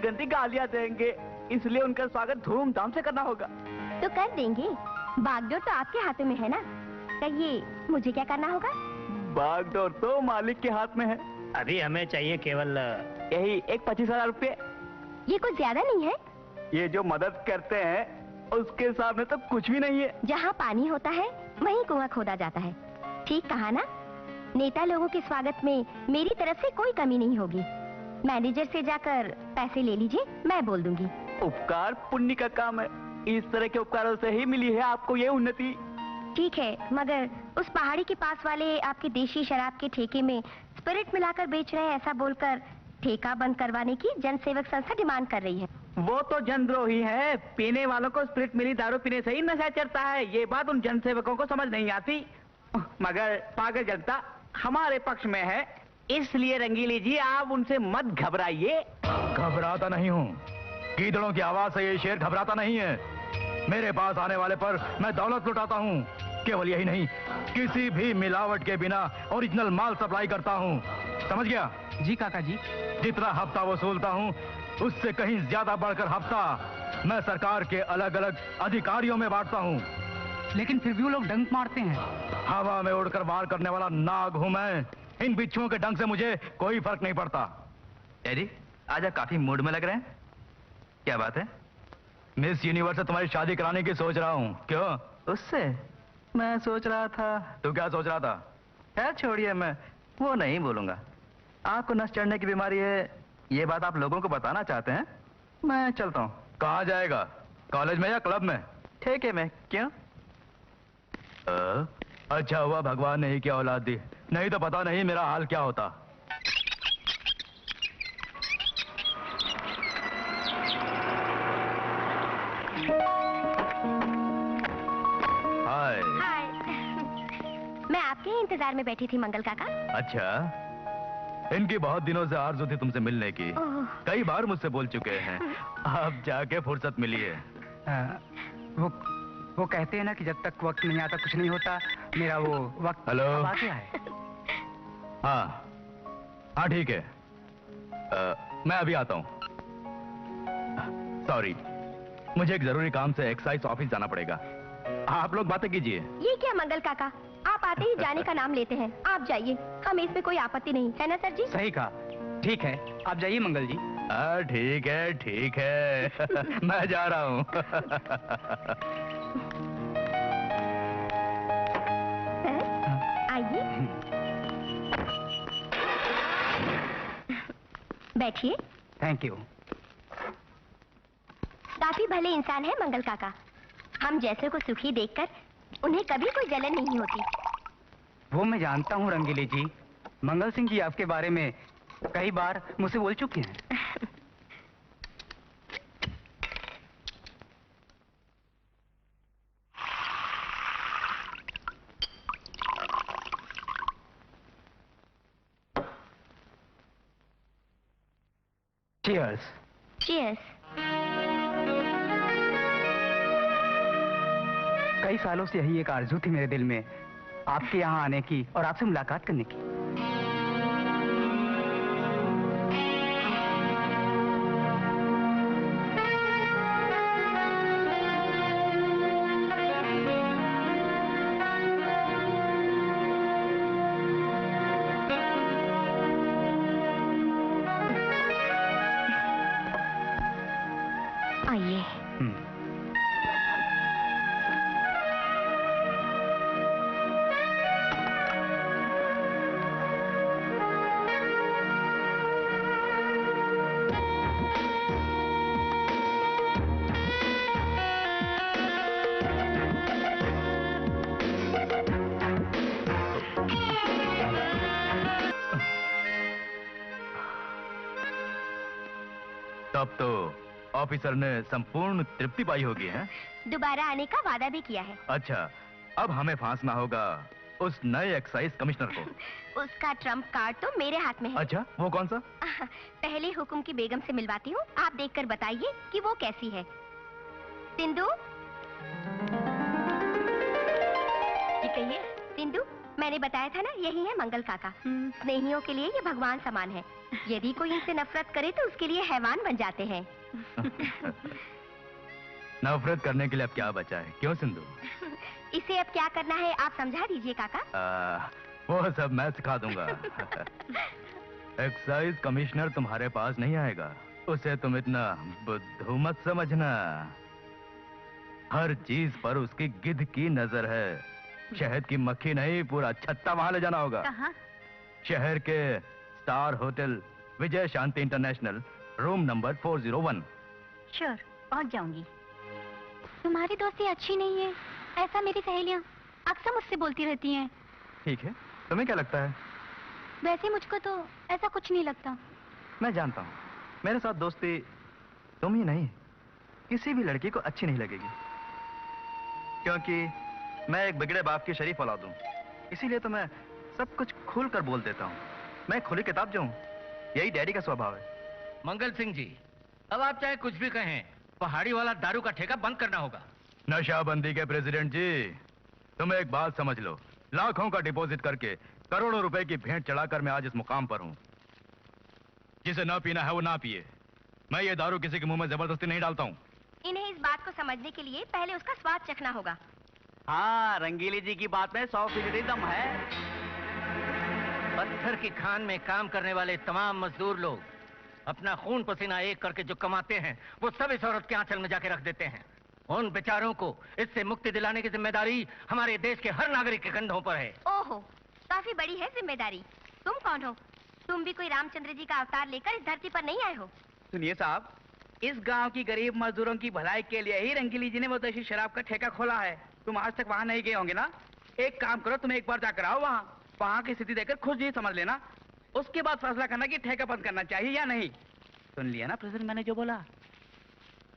गंदी गालियाँ देंगे, इसलिए उनका स्वागत धूमधाम से करना होगा। तो कर देंगे, बागडोर तो आपके हाथों में है ना। कहिए मुझे क्या करना होगा? बागडोर तो मालिक के हाथ में है। अभी हमें चाहिए केवल यही 25,000 रुपये। ये कुछ ज्यादा नहीं है? ये जो मदद करते हैं उसके सामने तो कुछ भी नहीं है। जहाँ पानी होता है वहीं कुआं खोदा जाता है। ठीक कहा ना? नेता लोगों के स्वागत में मेरी तरफ से कोई कमी नहीं होगी। मैनेजर से जाकर पैसे ले लीजिए, मैं बोल दूंगी। उपकार पुण्य का काम है, इस तरह के उपकारों से ही मिली है आपको ये उन्नति। ठीक है, मगर उस पहाड़ी के पास वाले आपके देशी शराब के ठेके में स्पिरिट मिलाकर बेच रहे हैं ऐसा बोलकर ठेका बंद करवाने की जनसेवक संस्था डिमांड कर रही है। वो तो जनद्रोही है, पीने वालों को स्पिरिट मिली दारू पीने से ही नशा चढ़ता है। ये बात उन जनसेवकों को समझ नहीं आती, मगर पागल जनता हमारे पक्ष में है, इसलिए रंगीली जी आप उनसे मत घबराइए। घबराता नहीं हूँ, गीदड़ों की आवाज से ये शेर घबराता नहीं है। मेरे पास आने वाले पर मैं दौलत लुटाता हूँ। केवल यही नहीं, किसी भी मिलावट के बिना ओरिजिनल माल सप्लाई करता हूँ, समझ गया? जी काका जी। जितना हफ्ता वसूलता हूँ उससे कहीं ज्यादा बढ़कर हफ्ता मैं सरकार के अलग अलग अधिकारियों में बांटता हूँ। लेकिन फिर भी वो लोग डंक मारते हैं। हवा में उड़कर वार करने वाला नाग हूँ मैं, इन बिच्छुओं के डंक से मुझे कोई फर्क नहीं पड़ता। एरी, आज आप काफी मूड में लग रहे हैं, क्या बात है? मिस यूनिवर्स से तुम्हारी शादी कराने की सोच रहा हूँ। क्यों? उससे मैं सोच रहा था। तू क्या सोच रहा था? खैर छोड़िए, मैं वो नहीं बोलूंगा। आपको नस चढ़ने की बीमारी है, ये बात आप लोगों को बताना चाहते हैं? मैं चलता हूँ। कहाँ जाएगा, कॉलेज में या क्लब में? ठेके में। क्यों? अच्छा हुआ भगवान ने ही क्या औलाद दी, नहीं तो पता नहीं मेरा हाल क्या होता। हाय। हाय। मैं आपके ही इंतजार में बैठी थी मंगल काका। अच्छा, इनकी बहुत दिनों से आरज़ू थी तुमसे मिलने की, कई बार मुझसे बोल चुके हैं, अब जाके फुर्सत मिली है। वो कहते हैं ना कि जब तक वक्त नहीं आता कुछ नहीं होता। मेरा वो वक्त हेलो अब आ गया है। हाँ ठीक है, मैं अभी आता हूँ। सॉरी, मुझे एक जरूरी काम से एक्साइज ऑफिस जाना पड़ेगा। आप लोग बातें कीजिए। ये क्या मंगल काका, आप आते ही जाने का नाम लेते हैं। आप जाइए, हमें इसमें कोई आपत्ति नहीं है ना सर जी? सही कहा। ठीक है, आप जाइए मंगल जी। ठीक है ठीक है मैं जा रहा हूँ। आइए बैठिए। Thank you. काफी भले इंसान है मंगल काका, हम जैसे को सुखी देखकर उन्हें कभी कोई जलन नहीं होती। वो मैं जानता हूँ रंगीली जी, मंगल सिंह जी आपके बारे में कई बार मुझसे बोल चुके हैं। Cheers. Cheers. कई सालों से यही एक आरज़ू थी मेरे दिल में, आपके यहाँ आने की और आपसे मुलाकात करने की। आइए। तब तो ऑफिसर ने संपूर्ण तृप्ति पाई होगी है? दोबारा आने का वादा भी किया है। अच्छा, अब हमें फांसना होगा उस नए एक्साइज कमिश्नर को। उसका ट्रम्प कार्ड तो मेरे हाथ में है। अच्छा, वो कौन सा? पहले हुकुम की बेगम से मिलवाती हूँ, आप देखकर बताइए कि वो कैसी है। सिंधु, ये कहिए सिंधु, मैंने बताया था ना, यही है मंगल काका। स्नेहियों के लिए ये भगवान समान है। यदि कोई इनसे नफरत करे तो उसके लिए हैवान बन जाते हैं। नफरत करने के लिए अब क्या बचा है, क्यों सिंधु? इसे अब क्या करना है आप समझा दीजिए काका। वो सब मैं सिखा दूंगा। एक्साइज कमिश्नर तुम्हारे पास नहीं आएगा, उसे तुम इतना बुद्धू मत समझना। हर चीज पर उसकी गिद्ध की नजर है। शहद की मक्खी नहीं, पूरा छत्ता वहां ले जाना होगा। कहाँ? शहर के स्टार होटल विजय शांति इंटरनेशनल, रूम नंबर 401। श्योर, पहुंच जाऊंगी। तुम्हारी दोस्ती अच्छी नहीं है, ऐसा मेरी सहेलियां अक्सर मुझसे बोलती रहती हैं। ठीक है, तुम्हें क्या लगता है? वैसे मुझको तो ऐसा कुछ नहीं लगता। मैं जानता हूँ, मेरे साथ दोस्ती तुम ही नहीं, किसी भी लड़की को अच्छी नहीं लगेगी, क्योंकि मैं एक बिगड़े बाप की शरीफ औलाद हूँ। इसीलिए तो मैं सब कुछ खुल कर बोल देता हूँ। मैं खुली किताब जो हूँ, यही डैडी का स्वभाव है। मंगल सिंह जी, अब आप चाहे कुछ भी कहें, पहाड़ी वाला दारू का ठेका बंद करना होगा। नशाबंदी के प्रेसिडेंट जी, तुम एक बात समझ लो, लाखों का डिपॉजिट करके करोड़ों रुपए की भेंट चढ़ाकर मैं आज इस मुकाम पर हूँ। जिसे ना पीना है वो ना पिए। मैं ये दारू किसी के मुंह में जबरदस्ती नहीं डालता हूँ। इन्हें इस बात को समझने के लिए पहले उसका स्वाद चखना होगा। हाँ, रंगीली जी की बात में 100% दम है। पत्थर की खान में काम करने वाले तमाम मजदूर लोग अपना खून पसीना एक करके जो कमाते हैं, वो सब इस औरत के आंचल में जाके रख देते हैं। उन बेचारों को इससे मुक्ति दिलाने की जिम्मेदारी हमारे देश के हर नागरिक के कंधों पर है। ओहो, काफी बड़ी है जिम्मेदारी। तुम कौन हो? तुम भी कोई रामचंद्र जी का अवतार लेकर इस धरती पर नहीं आए हो? सुनिए साहब, इस गांव की गरीब मजदूरों की भलाई के लिए ही रंगीली जी ने वो देशी शराब का ठेका खोला है। तुम आज तक वहाँ नहीं गए होंगे ना? एक काम करो, तुम एक बार जाकर आओ वहाँ की स्थिति देखकर खुद ही समझ लेना। उसके बाद फैसला करना कि ठेका बंद करना चाहिए या नहीं। सुन लिया ना प्रेसिडेंट, मैंने जो बोला?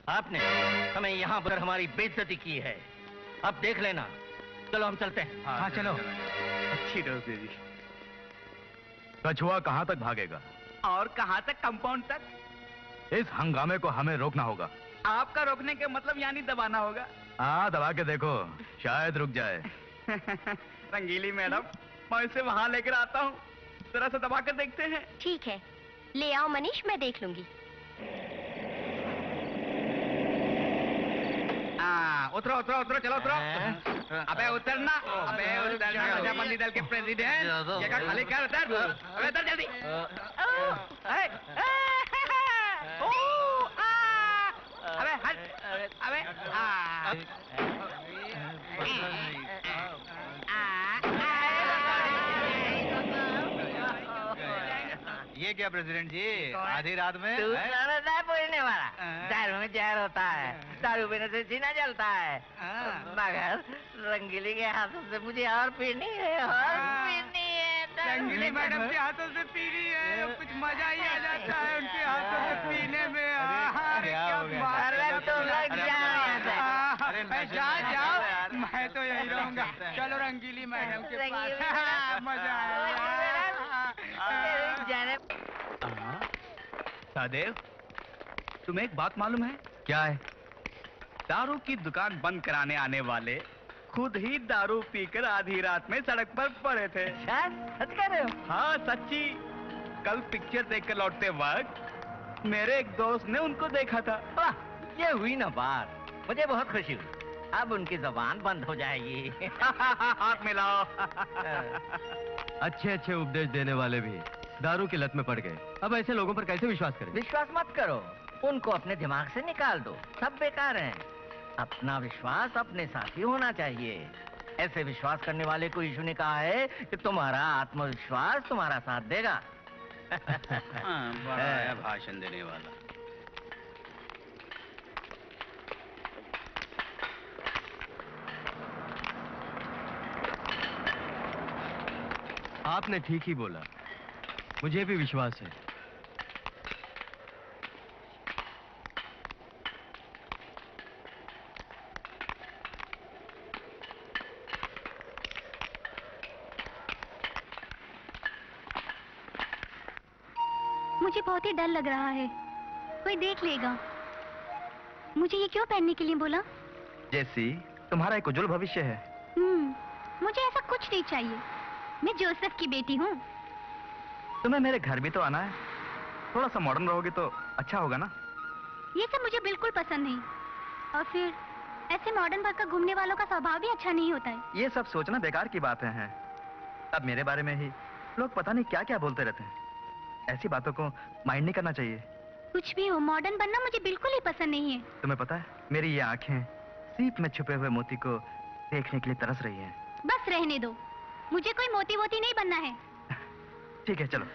आपने हमें यहाँ पर हमारी बेइज्जती की है, अब देख लेना। चलो हम चलते हैं। हाँ चलो। अच्छी दोस्ती जी। कछुआ कहाँ तक भागेगा? और कहाँ तक? कंपाउंड तक। इस हंगामे को हमें रोकना होगा। आपका रोकने के मतलब यानी दबाना होगा। हाँ, दबा के देखो, शायद रुक जाए। रंगीली मैडम, मैं इसे वहाँ लेकर आता हूँ, जरा सा दबा कर देखते हैं। ठीक है, ले आओ मनीष, मैं देख लूंगी। उतरो उतरो उतरो, चलो उतरो। अबे उतरना, अबे उतरना। नशाबंदी दल के प्रेसिडेंट, जगह खाली कर। उतर, अबे उतर जल्दी। अबे हट, अबे ये क्या प्रेसिडेंट जी, आधी रात में? तू बोलने वाला, दारू में जहर होता है, दारू पीने से सीना जलता है। मगर रंगीली के हाथों से मुझे और पीनी है, और पीनी है। रंगीली मैडम के हाथों से पीनी है, कुछ मजा ही आ जाता है उनके हाथों से पीने में। अरे तो लग जाओ, मैं तो यही रहूंगा। चलो रंगीली मैडम के पास, मजा आएगा। सादेव, तुम्हें एक बात मालूम है? क्या है? दारू की दुकान बंद कराने आने वाले खुद ही दारू पीकर आधी रात में सड़क पर पड़े थे। सच कह रहे हो? हाँ सच्ची। कल पिक्चर देखकर लौटते वक्त मेरे एक दोस्त ने उनको देखा था। ये हुई ना बात, मुझे बहुत खुशी हुई। अब उनकी जुबान बंद हो जाएगी। हाथ मिलाओ। अच्छे अच्छे उपदेश देने वाले भी दारू की लत में पड़ गए। अब ऐसे लोगों पर कैसे विश्वास करें? विश्वास मत करो, उनको अपने दिमाग से निकाल दो, सब बेकार हैं। अपना विश्वास अपने साथ ही होना चाहिए। ऐसे विश्वास करने वाले को यीशु ने कहा है कि तुम्हारा आत्मविश्वास तुम्हारा साथ देगा। बड़ा है भाषण देने वाला। आपने ठीक ही बोला, मुझे भी विश्वास है। मुझे बहुत ही डर लग रहा है, कोई देख लेगा। मुझे ये क्यों पहनने के लिए बोला? जैसी, तुम्हारा एक उज्जवल भविष्य है। मुझे ऐसा कुछ नहीं चाहिए। मैं जोसेफ की बेटी हूँ। तुम्हें मेरे घर भी तो आना है, थोड़ा सा मॉडर्न रहोगे तो अच्छा होगा ना। ये सब मुझे बिल्कुल पसंद नहीं। और फिर ऐसे मॉडर्न भरकर घूमने वालों का स्वभाव भी अच्छा नहीं होता है। ये सब सोचना बेकार की बातें हैं। अब मेरे बारे में ही लोग पता नहीं क्या क्या बोलते रहते हैं। ऐसी बातों को माइंड नहीं करना चाहिए। कुछ भी हो, मॉडर्न बनना मुझे बिल्कुल ही पसंद नहीं है। तुम्हें पता है, मेरी ये आंखें सीप में छुपे हुए मोती को देखने के लिए तरस रही हैं। बस रहने दो, मुझे कोई मोती वोती नहीं बनना है। ठीक है, चलो।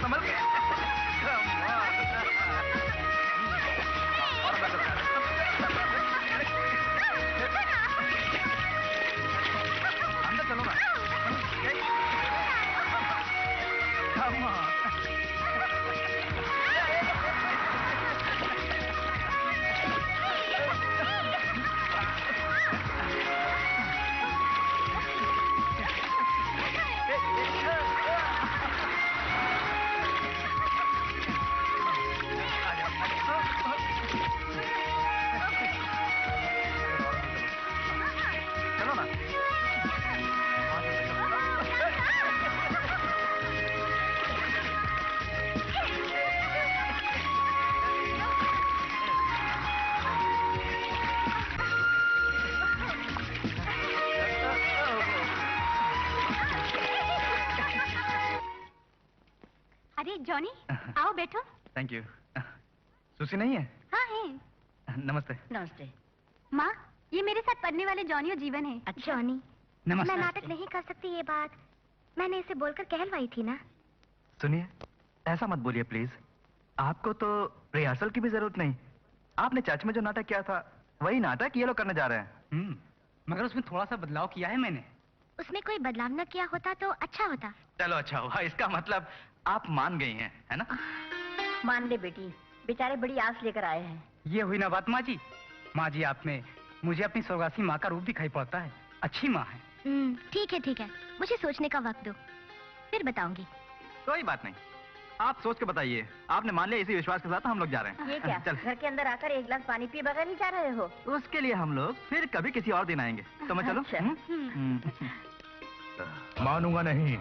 संभल के। अंदर चलो ना। Come on. चलो ना। अरे जॉनी, आओ बैठो। Thank you. सुशी नहीं है? हाँ है। नमस्ते। नमस्ते। माँ, ये मेरे साथ पढ़ने वाले जॉनी और जीवन है। अच्छा जॉनी, नमस्ते। मैं नाटक नहीं कर सकती, ये बात मैंने इसे बोलकर कहलवाई थी ना। सुनिए, ऐसा मत बोलिए प्लीज। आपको तो रिहर्सल की भी जरूरत नहीं। आपने चर्च में जो नाटक किया था वही नाटक ये लोग करने जा रहे हैं। मगर उसमें थोड़ा सा बदलाव किया है मैंने। उसमें कोई बदलाव न किया होता तो अच्छा होता। चलो अच्छा हुआ, इसका मतलब आप मान गई हैं, है ना? मान ले बेटी, बेचारे बड़ी आस लेकर आए हैं। ये हुई ना बात माँ जी। माँ जी, आप में मुझे अपनी स्वर्गासी माँ का रूप दिखाई पड़ता है। अच्छी माँ है। ठीक है ठीक है, मुझे सोचने का वक्त दो, फिर बताऊंगी। कोई बात नहीं, आप सोच के बताइए। आपने मान लिया, इसी विश्वास के साथ हम लोग जा रहे हैं। ये क्या, चल। घर के अंदर आकर एक गिलास पानी पिए बगैर नहीं जा रहे हो? उसके लिए हम लोग फिर कभी किसी और दिन आएंगे। तो मैं चलो। अच्छा। मानूंगा नहीं।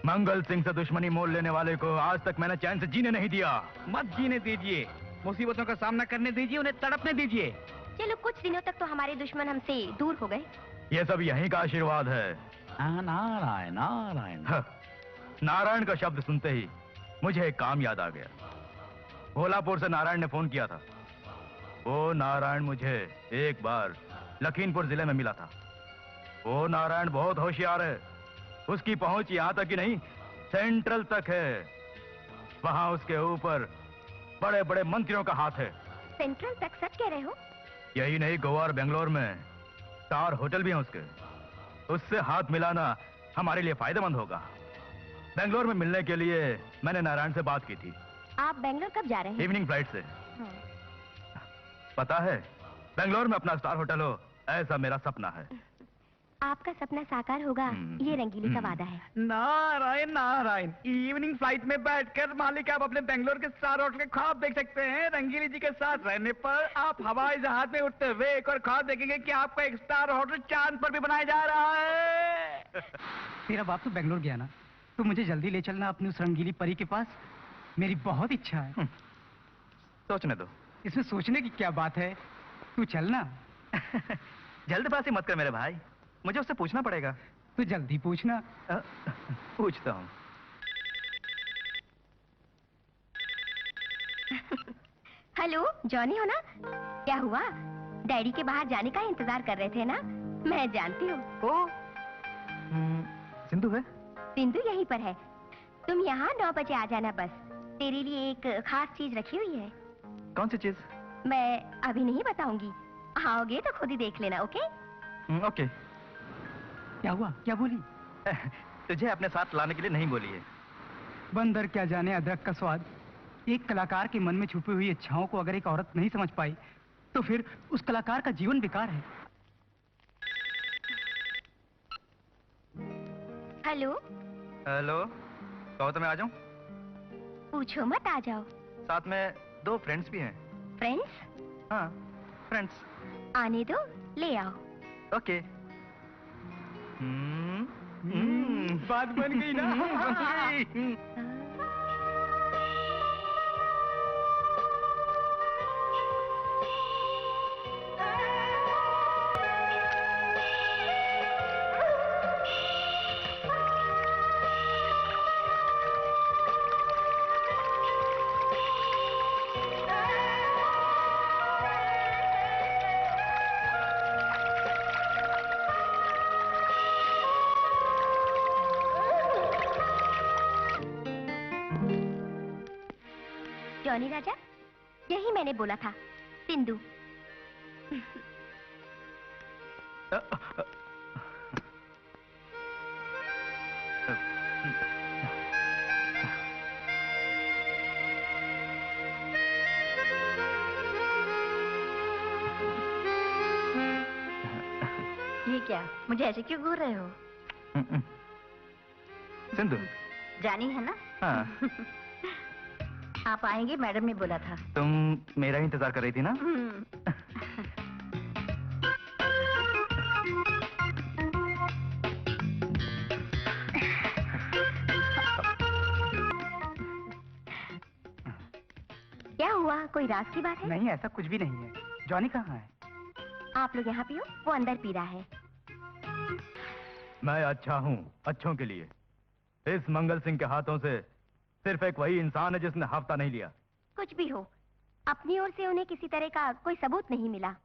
मंगल सिंह से दुश्मनी मोल लेने वाले को आज तक मैंने चैन से जीने नहीं दिया। मत जीने दीजिए, मुसीबतों का सामना करने दीजिए, उन्हें तड़पने दीजिए। चलो, कुछ दिनों तक तो हमारे दुश्मन हमसे दूर हो गए। ये सब यहीं का आशीर्वाद है। नारायण नारायण। नारायण का शब्द सुनते ही मुझे एक काम याद आ गया। भोलापुर से नारायण ने फोन किया था। वो नारायण मुझे एक बार लखीमपुर जिले में मिला था। वो नारायण बहुत होशियार है। उसकी पहुंच यहां तक ही नहीं, सेंट्रल तक है। वहां उसके ऊपर बड़े बड़े मंत्रियों का हाथ है। सेंट्रल तक? सच कह रहे हो? यही नहीं, गोवा और बेंगलोर में 4 होटल भी हैं उसके। उससे हाथ मिलाना हमारे लिए फायदेमंद होगा। बेंगलोर में मिलने के लिए मैंने नारायण से बात की थी। आप बेंगलोर कब जा रहे हैं? इवनिंग फ्लाइट से। पता है, बेंगलोर में अपना स्टार होटल हो, ऐसा मेरा सपना है। आपका सपना साकार होगा, ये रंगीली का वादा है। नारायण नारायण। इवनिंग फ्लाइट में बैठकर मालिक आप अपने बेंगलोर के स्टार होटल के ख्वाब देख सकते हैं। रंगीली जी के साथ रहने पर आप हवाई जहाज में उठते हुए एक और ख्वाब देखेंगे कि आपका एक स्टार होटल चांद पर भी बनाया जा रहा है। तेरा बाप तो बेंगलोर गया ना, तो मुझे जल्दी ले चलना अपनी उस रंगीली परी के पास। मेरी बहुत इच्छा है। सोचने दो। इसमें सोचने की क्या बात है, तू चलना। जल्दबाजी मत कर मेरे भाई, मुझे उससे पूछना पड़ेगा। तू जल्दी पूछना। पूछता हूँ। हेलो, जॉनी हो ना? क्या हुआ? डैडी के बाहर जाने का इंतजार कर रहे थे ना? मैं जानती हूँ। ओ, सिंधु है? सिंधु यहीं पर है। तुम यहाँ 9 बजे आ जाना बस। तेरे लिए एक खास चीज रखी हुई है। कौन सी चीज? मैं अभी नहीं बताऊंगी, आओगे तो खुद ही देख लेना। ओके? ओके। क्या हुआ, क्या बोली? तुझे अपने साथ लाने के लिए नहीं बोली है। बंदर क्या जाने अदरक का स्वाद। एक कलाकार के मन में छुपी हुई इच्छाओं को अगर एक औरत नहीं समझ पाई तो फिर उस कलाकार का जीवन बेकार है। हेलो। हेलो, कहो तो मैं आ जाऊं? पूछो मत, आ जाओ। साथ में 2 फ्रेंड्स भी हैं। फ्रेंड्स? हाँ, फ्रेंड्स। आने दो, ले आओ। ओके। बात बन गई ना। बन गई। जॉनी राजा, यही मैंने बोला था, सिंधु। ये क्या, मुझे ऐसे क्यों घूर रहे हो? सिंधु। जानी है ना? हाँ। आप आएंगे, मैडम ने बोला था। तुम मेरा ही इंतजार कर रही थी ना? क्या हुआ, कोई राज की बात है? नहीं, ऐसा कुछ भी नहीं है। जॉनी कहाँ है? आप लोग यहाँ पियो, वो अंदर पी रहा है। मैं अच्छा हूँ, अच्छों के लिए। इस मंगल सिंह के हाथों से सिर्फ एक वही इंसान है जिसने हफ्ता नहीं लिया। कुछ भी हो, अपनी ओर से उन्हें किसी तरह का कोई सबूत नहीं मिला।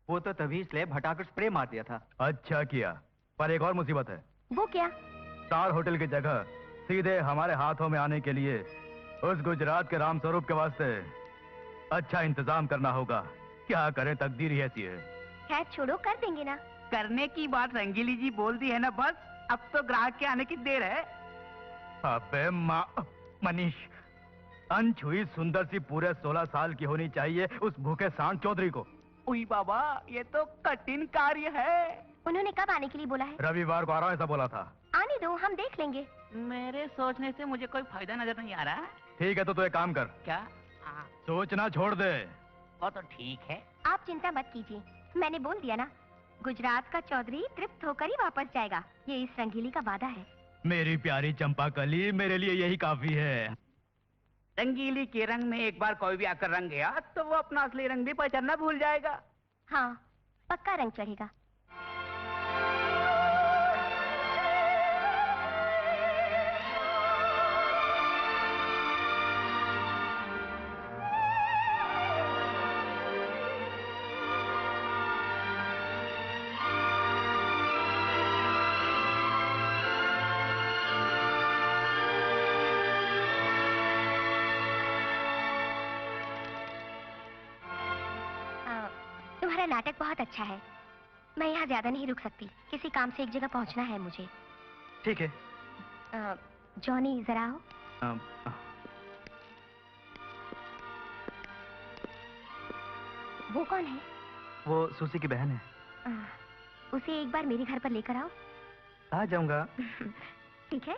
वो तो तभी स्लेब हटाकर स्प्रे मार दिया था। अच्छा किया, पर एक और मुसीबत है। वो क्या? स्टार होटल की जगह सीधे हमारे हाथों में आने के लिए उस गुजरात के रामस्वरूप के वास्ते अच्छा इंतजाम करना होगा। क्या करें, तकदीर ही ऐसी है। खैर छोड़ो, कर देंगे ना। करने की बात रंगीली जी बोल दी है ना, बस अब तो ग्राहक के आने की देर है। अबे मनीष, अनछुई सुंदर सी पूरे 16 साल की होनी चाहिए उस भूखे सांड चौधरी को। उई बाबा, ये तो कठिन कार्य है। उन्होंने कब आने के लिए बोला है? रविवार को आ रहा, ऐसा बोला था। आने दो, हम देख लेंगे। मेरे सोचने से मुझे कोई फायदा नजर नहीं आ रहा। ठीक है, तो तू एक काम कर। क्या? सोचना छोड़ दे। वो तो ठीक है। आप चिंता मत कीजिए, मैंने बोल दिया ना, गुजरात का चौधरी तृप्त होकर ही वापस जाएगा। ये इस रंगीली का वादा है। मेरी प्यारी चंपा कली, मेरे लिए यही काफी है। रंगीली के रंग में एक बार कोई भी आकर रंग गया तो वो अपना असली रंग भी पहचानना भूल जाएगा। हाँ, पक्का रंग चढ़ेगा। तुम्हारा नाटक बहुत अच्छा है। मैं यहाँ ज्यादा नहीं रुक सकती, किसी काम से एक जगह पहुँचना है मुझे। ठीक है। जॉनी जरा आओ। वो कौन है? वो सूसी की बहन है। उसे एक बार मेरे घर पर लेकर आओ। आ जाऊंगा। ठीक है।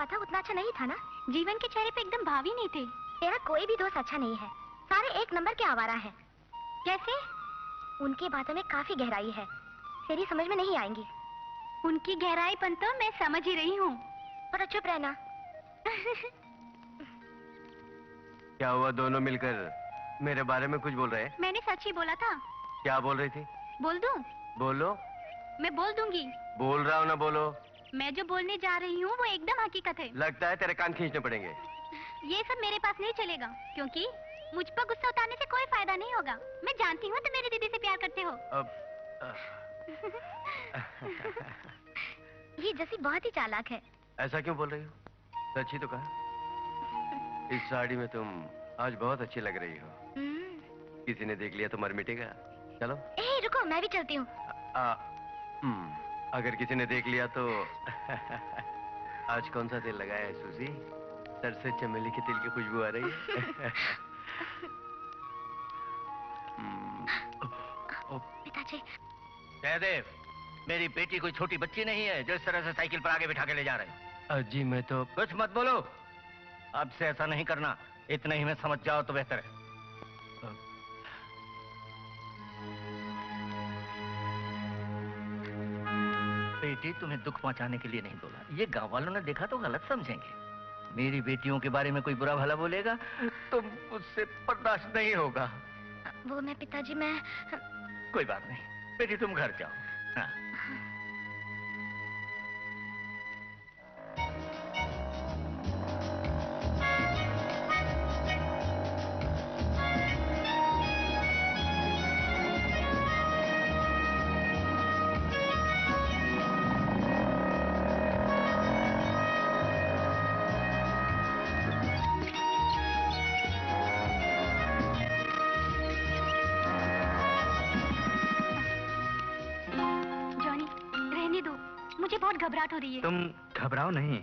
हुआ था उतना अच्छा नहीं था ना? जीवन के चेहरे पे एकदम भाव ही नहीं थे। तेरा कोई भी दोस्त अच्छा नहीं है, सारे एक नंबर के आवारा है। कैसे? उनकी बातों में काफी गहराई है, तेरी समझ में नहीं आएंगी। उनकी गहराईपन तो मैं समझ ही रही हूँ, पर चुप रहना। क्या हुआ, दोनों मिलकर मेरे बारे में कुछ बोल रहे हैं? मैंने सच ही बोला था। क्या बोल रही थी? बोल दूं? बोलो। मैं बोल दूंगी। बोल रहा हूँ ना, बोलो। मैं जो बोलने जा रही हूँ वो एकदम हकीकत है। लगता है तेरे कान खींचने पड़ेंगे। ये सब मेरे पास नहीं चलेगा, क्योंकि मुझ पर गुस्सा उतारने से कोई फायदा नहीं होगा। मैं जानती हूँ तुम मेरी दीदी से प्यार करते हो। ये जैसी बहुत ही चालाक है। ऐसा क्यों बोल रही हो? सच ही तो कहा। इस साड़ी में तुम आज बहुत अच्छी लग रही हो। किसी ने देख लिया तो मर मिटेगा। चलो। ए, रुको, मैं भी चलती हूँ। अगर किसी ने देख लिया तो आज कौन सा तेल लगाया है सूजी? सर से चमेली के तेल की खुशबू आ रही है। पिताजी। जयदेव, मेरी बेटी कोई छोटी बच्ची नहीं है जो इस तरह से साइकिल पर आगे बिठा के ले जा रहे हैं। जी मैं तो। कुछ मत बोलो, अब से ऐसा नहीं करना। इतना ही में समझ जाओ तो बेहतर है। बेटी, तुम्हें दुख पहुंचाने के लिए नहीं बोला। ये गांव वालों ने देखा तो गलत समझेंगे। मेरी बेटियों के बारे में कोई बुरा भला बोलेगा तो मुझसे बर्दाश्त नहीं होगा। वो मैं पिताजी, मैं। कोई बात नहीं बेटी, तुम घर जाओ। हाँ। घबराहट हो रही है। तुम घबराओ नहीं,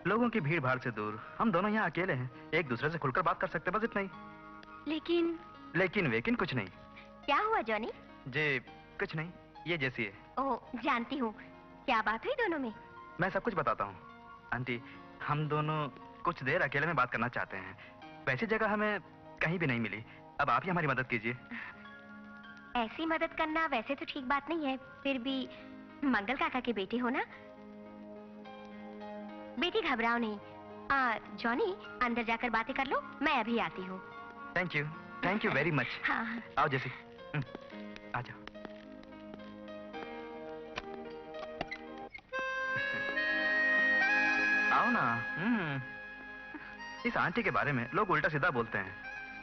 लोगों की भीड़ भाड़ से दूर हम दोनों यहाँ अकेले हैं, एक दूसरे से खुलकर बात कर सकते, बस इतना ही। लेकिन वेकिन कुछ नहीं। क्या हुआ जॉनी? जी कुछ नहीं, ये जैसी है। ओह जानती हूँ, क्या बात हुई दोनों में? मैं सब कुछ बताता हूँ आंटी। हम दोनों कुछ देर अकेले में बात करना चाहते हैं। वैसी जगह हमें कहीं भी नहीं मिली, अब आप ही हमारी मदद कीजिए। ऐसी मदद करना वैसे तो ठीक बात नहीं है, फिर भी मंगल काका के बेटे हो ना। बेटी घबराओ नहीं। जॉनी अंदर जाकर बातें कर लो, मैं अभी आती हूँ। Thank you very much. हाँ। आओ जैसी, आ जाओ। आओ ना। इस आंटी के बारे में लोग उल्टा सीधा बोलते हैं,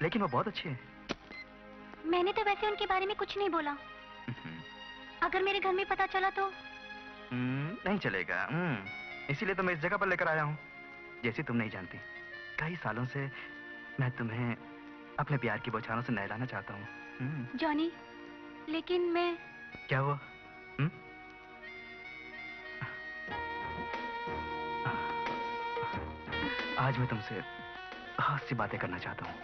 लेकिन वो बहुत अच्छी है। मैंने तो वैसे उनके बारे में कुछ नहीं बोला। अगर मेरे घर में पता चला तो? नहीं चलेगा। इसीलिए तो मैं इस जगह पर लेकर आया हूँ। जैसी तुम नहीं जानती, कई सालों से मैं तुम्हें अपने प्यार की बौछारों से नहलाना चाहता हूँ। जॉनी, लेकिन मैं। क्या हुआ? आज मैं तुमसे बहुत सी बातें करना चाहता हूँ।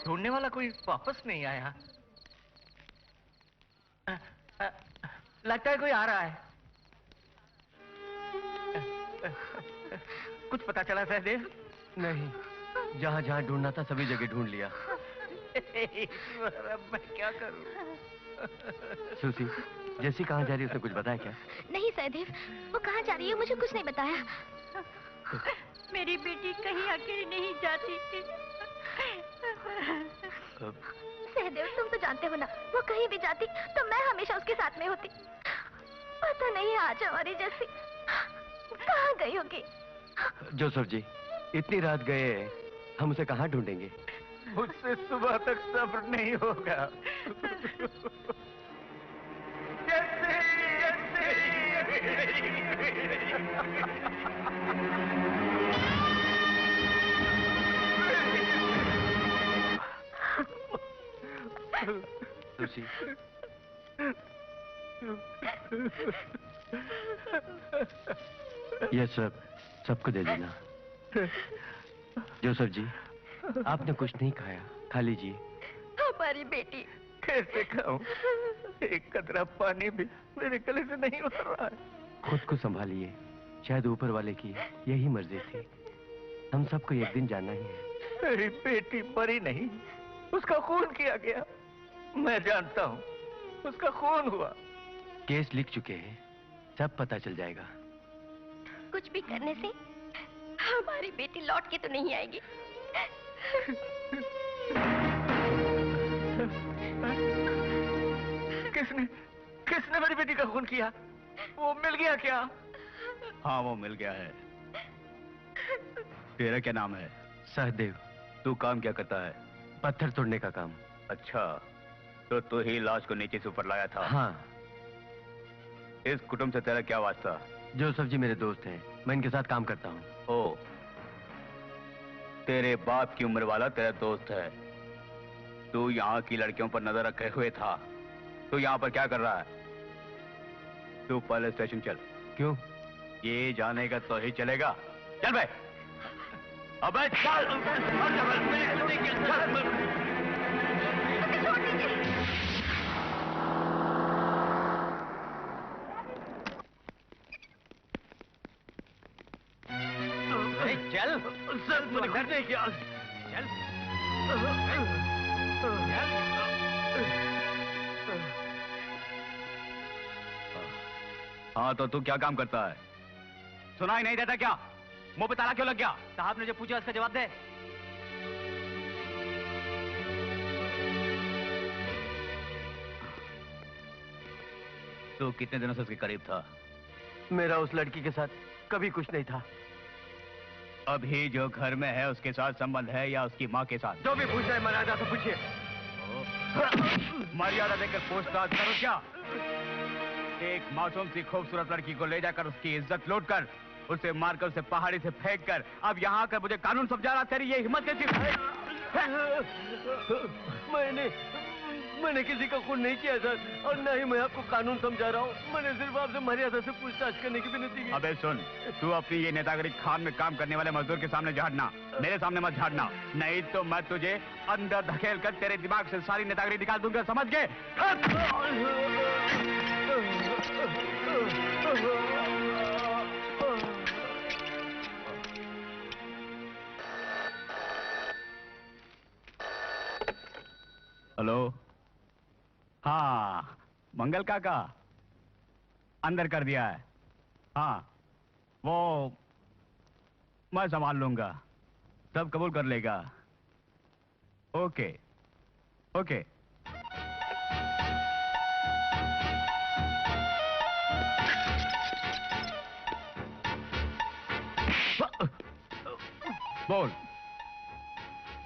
ढूंढने वाला कोई वापस नहीं आया। लगता है कोई आ रहा है। कुछ पता चला सहदेव? नहीं, जहाँ जहाँ ढूंढना था सभी जगह ढूंढ लिया। अब मैं क्या करूं? सुसी, जैसी कहाँ जा रही है उसने कुछ बताया क्या? नहीं सहदेव, वो कहाँ जा रही है मुझे कुछ नहीं बताया। मेरी बेटी कहीं अकेली नहीं जाती थी। सहदेव तुम तो जानते हो ना, वो कहीं भी जाती तो मैं हमेशा उसके साथ में होती। पता नहीं आज हमारी जैसी कहाँ गई होगी। जोसेफ जी, इतनी रात गए, हम उसे कहाँ ढूंढेंगे? उससे सुबह तक सब्र नहीं होगा। सुसी, ये सबको दे देना। जोसेफ जी, आपने कुछ नहीं खाया, खा लीजिए। हमारी बेटी कैसे खाऊं? एक कतरा पानी भी मेरे गले से नहीं उतर रहा है। खुद को संभालिए, शायद ऊपर वाले की यही मर्जी थी। हम सबको एक दिन जाना ही है। मेरी बेटी मरी नहीं, उसका खून किया गया। मैं जानता हूँ, उसका खून हुआ। केस लिख चुके हैं, सब पता चल जाएगा। कुछ भी करने से हमारी बेटी लौट के तो नहीं आएगी। किसने मेरी बेटी का खून किया? वो मिल गया क्या? हाँ, वो मिल गया है। तेरा क्या नाम है? सहदेव। तू काम क्या करता है? पत्थर तोड़ने का काम। अच्छा, तो तू ही लाश को नीचे से ऊपर लाया था? हाँ। इस कुटुंब से तेरा क्या वास्ता? जोसेफ जी मेरे दोस्त हैं, मैं इनके साथ काम करता हूँ। ओ, तेरे बाप की उम्र वाला तेरा दोस्त है। तू यहाँ की लड़कियों पर नजर रखे हुए था। तू यहाँ पर क्या कर रहा है? तू पहले स्टेशन चल। क्यों? ये जानेगा तो ही चलेगा। चल बे। अबे चल। चल, सर तूने घर नहीं किया। चल, हाँ, तो तू क्या काम करता है? सुनाई नहीं देता क्या? मुंह पे ताला क्यों लग गया? साहब ने जो पूछा उसका जवाब दे। तू कितने दिनों से उसके करीब था? मेरा उस लड़की के साथ कभी कुछ नहीं था। अभी जो घर में है उसके साथ संबंध है या उसकी माँ के साथ? जो भी पूछना है मर्यादा से पूछिए। मर्यादा देकर पूछताछ करो क्या? एक मासूम सी खूबसूरत लड़की को ले जाकर उसकी इज्जत लूट कर, उसे मारकर, उसे पहाड़ी से फेंक कर, अब यहाँ आकर मुझे कानून समझा रहा? तेरी ये हिम्मत कैसी? मैंने किसी का खून नहीं किया सर, और न ही मैं आपको कानून समझा रहा हूँ। मैंने सिर्फ आपसे मर्यादा से पूछताछ करने की विनती की। अबे सुन, तू अपनी ये नेतागिरी खान में काम करने वाले मजदूर के सामने झाड़ना, मेरे सामने मत झाड़ना, नहीं तो मैं तुझे अंदर धकेल कर तेरे दिमाग से सारी नेतागिरी निकाल दूंगा, समझ गए? हेलो, हाँ, मंगल काका अंदर कर दिया है। हाँ, वो मैं संभाल लूंगा, सब कबूल कर लेगा। Okay okay. बोल,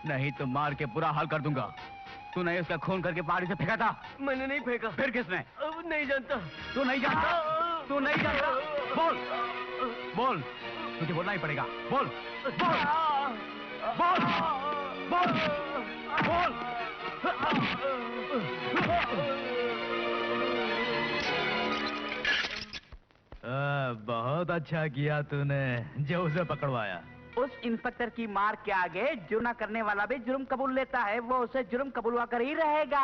नहीं तो मार के बुरा हाल कर दूंगा। तूने उसका खून करके पहाड़ी से फेंका था? मैंने नहीं फेंका। फिर किसने? अब नहीं जानता। तू नहीं जानता? तू नहीं जानता? बोल बोल, तुझे बोलना ही पड़ेगा। बोल बोल बोल बोल बोल। बहुत अच्छा किया तूने जो उसे पकड़वाया। उस इंस्पेक्टर की मार के आगे जुर्म करने वाला भी जुर्म कबूल लेता है, वो उसे जुर्म कबूलवा कर ही रहेगा।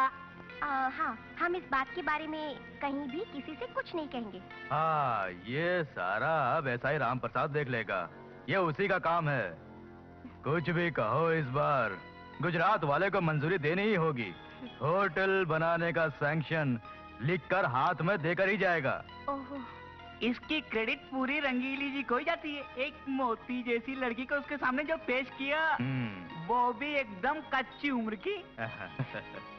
हाँ, हम इस बात के बारे में कहीं भी किसी से कुछ नहीं कहेंगे। हाँ, ये सारा अब ऐसा ही राम प्रसाद देख लेगा, ये उसी का काम है। कुछ भी कहो, इस बार गुजरात वाले को मंजूरी देनी ही होगी। होटल बनाने का सैंक्शन लिखकर हाथ में देकर ही जाएगा। ओहो, इसकी क्रेडिट पूरी रंगीली जी को ही जाती है। एक मोती जैसी लड़की को उसके सामने जो पेश किया, वो भी एकदम कच्ची उम्र की।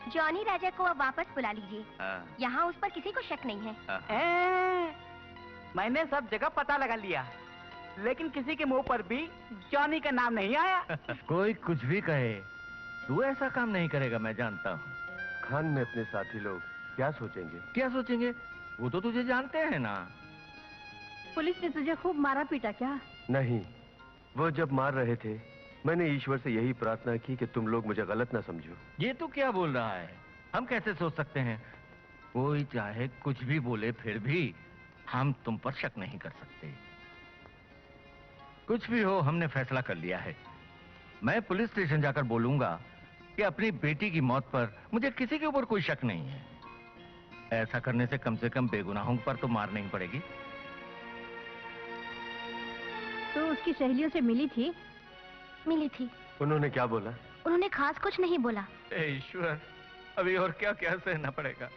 जॉनी राजा को अब वापस बुला लीजिए। यहाँ उस पर किसी को शक नहीं है। मैंने सब जगह पता लगा लिया, लेकिन किसी के मुंह पर भी जॉनी का नाम नहीं आया। कोई कुछ भी कहे, तू ऐसा काम नहीं करेगा, मैं जानता हूँ। खान में अपने साथी लोग क्या सोचेंगे? क्या सोचेंगे? वो तो तुझे जानते हैं ना। पुलिस ने तुझे खूब मारा पीटा क्या? नहीं, वो जब मार रहे थे मैंने ईश्वर से यही प्रार्थना की कि तुम लोग मुझे गलत ना समझो। ये तो क्या बोल रहा है? हम कैसे सोच सकते हैं? कोई चाहे कुछ भी बोले, फिर भी हम तुम पर शक नहीं कर सकते। कुछ भी हो, हमने फैसला कर लिया है। मैं पुलिस स्टेशन जाकर बोलूंगा कि अपनी बेटी की मौत पर मुझे किसी के ऊपर कोई शक नहीं है। ऐसा करने से कम बेगुनाहों पर तो मार नहीं पड़ेगी। तो उसकी सहेलियों से मिली थी? मिली थी। उन्होंने क्या बोला? उन्होंने खास कुछ नहीं बोला। ईश्वर, अभी और क्या क्या सहना पड़ेगा।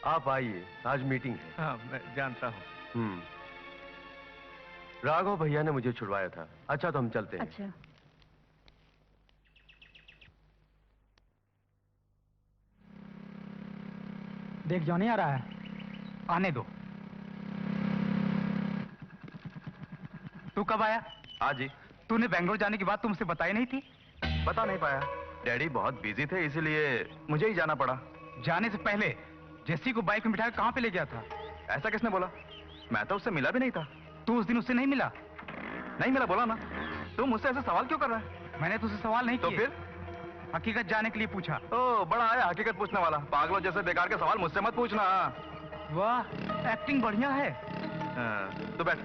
आप आइए, आज मीटिंग है। हाँ, मैं जानता हूँ। राघव भैया ने मुझे छुड़वाया था। अच्छा, तो हम चलते हैं। अच्छा। देख, जॉनी आ रहा है, आने दो। तू कब आया? आज ही। तूने बेंगलोर जाने की बात तुमसे बताई नहीं थी? बता नहीं पाया, डैडी बहुत बिजी थे, इसीलिए मुझे ही जाना पड़ा। जाने से पहले जेसी को बाइक में बिठाकर कहाँ पे ले गया था? ऐसा किसने बोला? मैं तो उससे मिला भी नहीं था। तू उस दिन उससे नहीं मिला? नहीं मिला, बोला ना। तू मुझसे ऐसे सवाल क्यों कर रहा है? मैंने तुझसे सवाल नहीं तो किए। फिर हकीकत जानने के लिए पूछा। ओ, बड़ा आया हकीकत पूछने वाला। पागलों जैसे बेकार के सवाल मुझसे मत पूछना। वाह, एक्टिंग बढ़िया है। तो बैठ।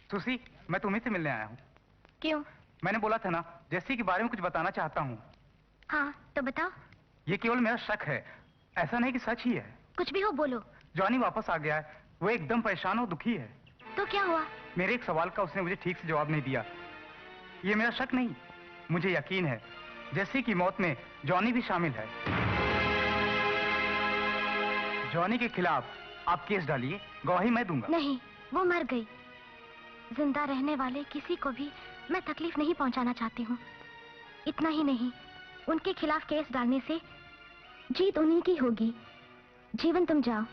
सुसी, मैं तुम्हीं से मिलने आया हूँ। क्यों? मैंने बोला था ना, जेसी के बारे में कुछ बताना चाहता हूँ। हाँ, तो बताओ। ये केवल मेरा शक है, ऐसा नहीं कि सच ही है। कुछ भी हो बोलो। जॉनी वापस आ गया है, वो एकदम परेशान और दुखी है। तो क्या हुआ? मेरे एक सवाल का उसने मुझे ठीक से जवाब नहीं दिया। ये मेरा शक नहीं, मुझे यकीन है जेसी की मौत में जॉनी भी शामिल है। जॉनी के खिलाफ आप केस डालिए, गवाही मैं दूंगा। नहीं, वो मर गई। जिंदा रहने वाले किसी को भी मैं तकलीफ नहीं पहुंचाना चाहती हूँ। इतना ही नहीं, उनके खिलाफ केस डालने से जीत उन्हीं की होगी। जीवन, तुम जाओ,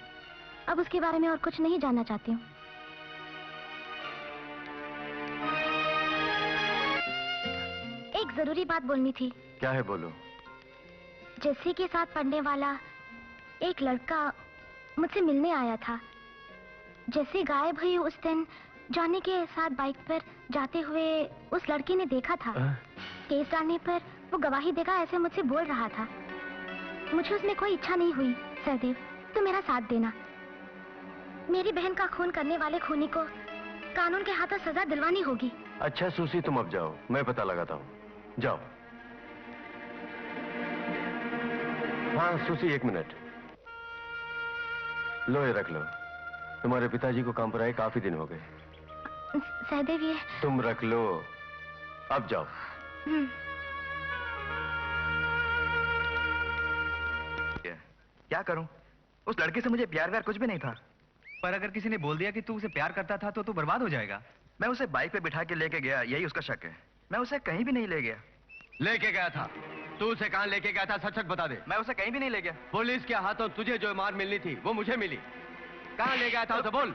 अब उसके बारे में और कुछ नहीं जानना चाहती हूँ। एक जरूरी बात बोलनी थी। क्या है, बोलो। जेसी के साथ पढ़ने वाला एक लड़का मुझसे मिलने आया था। जेसी गायब हुई उस दिन जॉनी के साथ बाइक पर जाते हुए उस लड़के ने देखा था। केस डालने पर वो गवाही देगा ऐसे मुझसे बोल रहा था। मुझे उसमें कोई इच्छा नहीं हुई। सहदेव, तू मेरा साथ देना। मेरी बहन का खून करने वाले खूनी को कानून के हाथों सजा दिलवानी होगी। अच्छा सुसी, तुम अब जाओ, मैं पता लगाता हूँ। जाओ। हाँ सुसी, 1 मिनट। लो, ये रख लो। तुम्हारे पिताजी को काम पर आए काफी दिन हो गए। सहदेव, ये तुम रख लो, अब जाओ। क्या करूं? उस लड़के से मुझे प्यार कुछ भी नहीं था। पर अगर किसी ने बोल दिया कि तू उसे प्यार करता था तो तू बर्बाद हो जाएगा। मैं उसे बाइक पे बिठा के लेके गया, यही उसका शक है। मैं उसे कहीं भी नहीं ले गया। लेके गया था? तू उसे कहां लेके गया था, सच सच बता दे। मैं उसे कहीं भी नहीं ले गया। पुलिस के हाथों तुझे जो मार मिलनी थी वो मुझे मिली। कहां ले गया था उसे, बोल।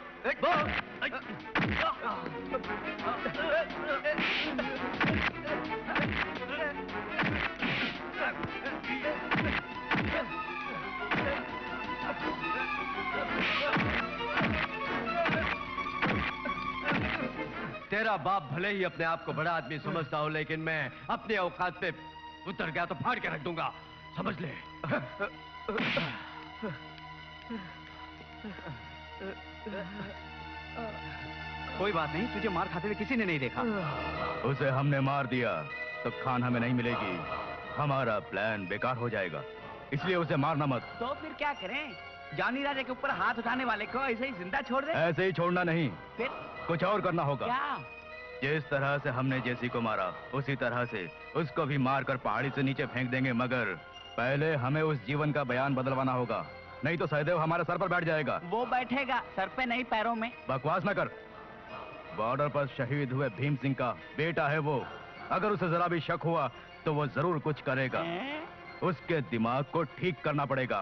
तेरा बाप भले ही अपने आप को बड़ा आदमी समझता हो, लेकिन मैं अपने औकात पे उतर गया तो फाड़ के रख दूंगा, समझ ले। कोई बात नहीं, तुझे मार खाते हुए किसी ने नहीं देखा। उसे हमने मार दिया तो खान हमें नहीं मिलेगी, हमारा प्लान बेकार हो जाएगा, इसलिए उसे मारना मत। तो फिर क्या करें? जॉनी राजा के ऊपर हाथ उठाने वाले को ऐसे ही जिंदा छोड़ दे? ऐसे ही छोड़ना नहीं, फिर कुछ और करना होगा। क्या? जिस तरह से हमने जेसी को मारा उसी तरह से उसको भी मारकर पहाड़ी से नीचे फेंक देंगे, मगर पहले हमें उस जीवन का बयान बदलवाना होगा, नहीं तो सहदेव हमारे सर पर बैठ जाएगा। वो बैठेगा सर पे नहीं, पैरों में। बकवास न कर। बॉर्डर पर शहीद हुए भीम सिंह का बेटा है वो, अगर उसे जरा भी शक हुआ तो वो जरूर कुछ करेगा। उसके दिमाग को ठीक करना पड़ेगा,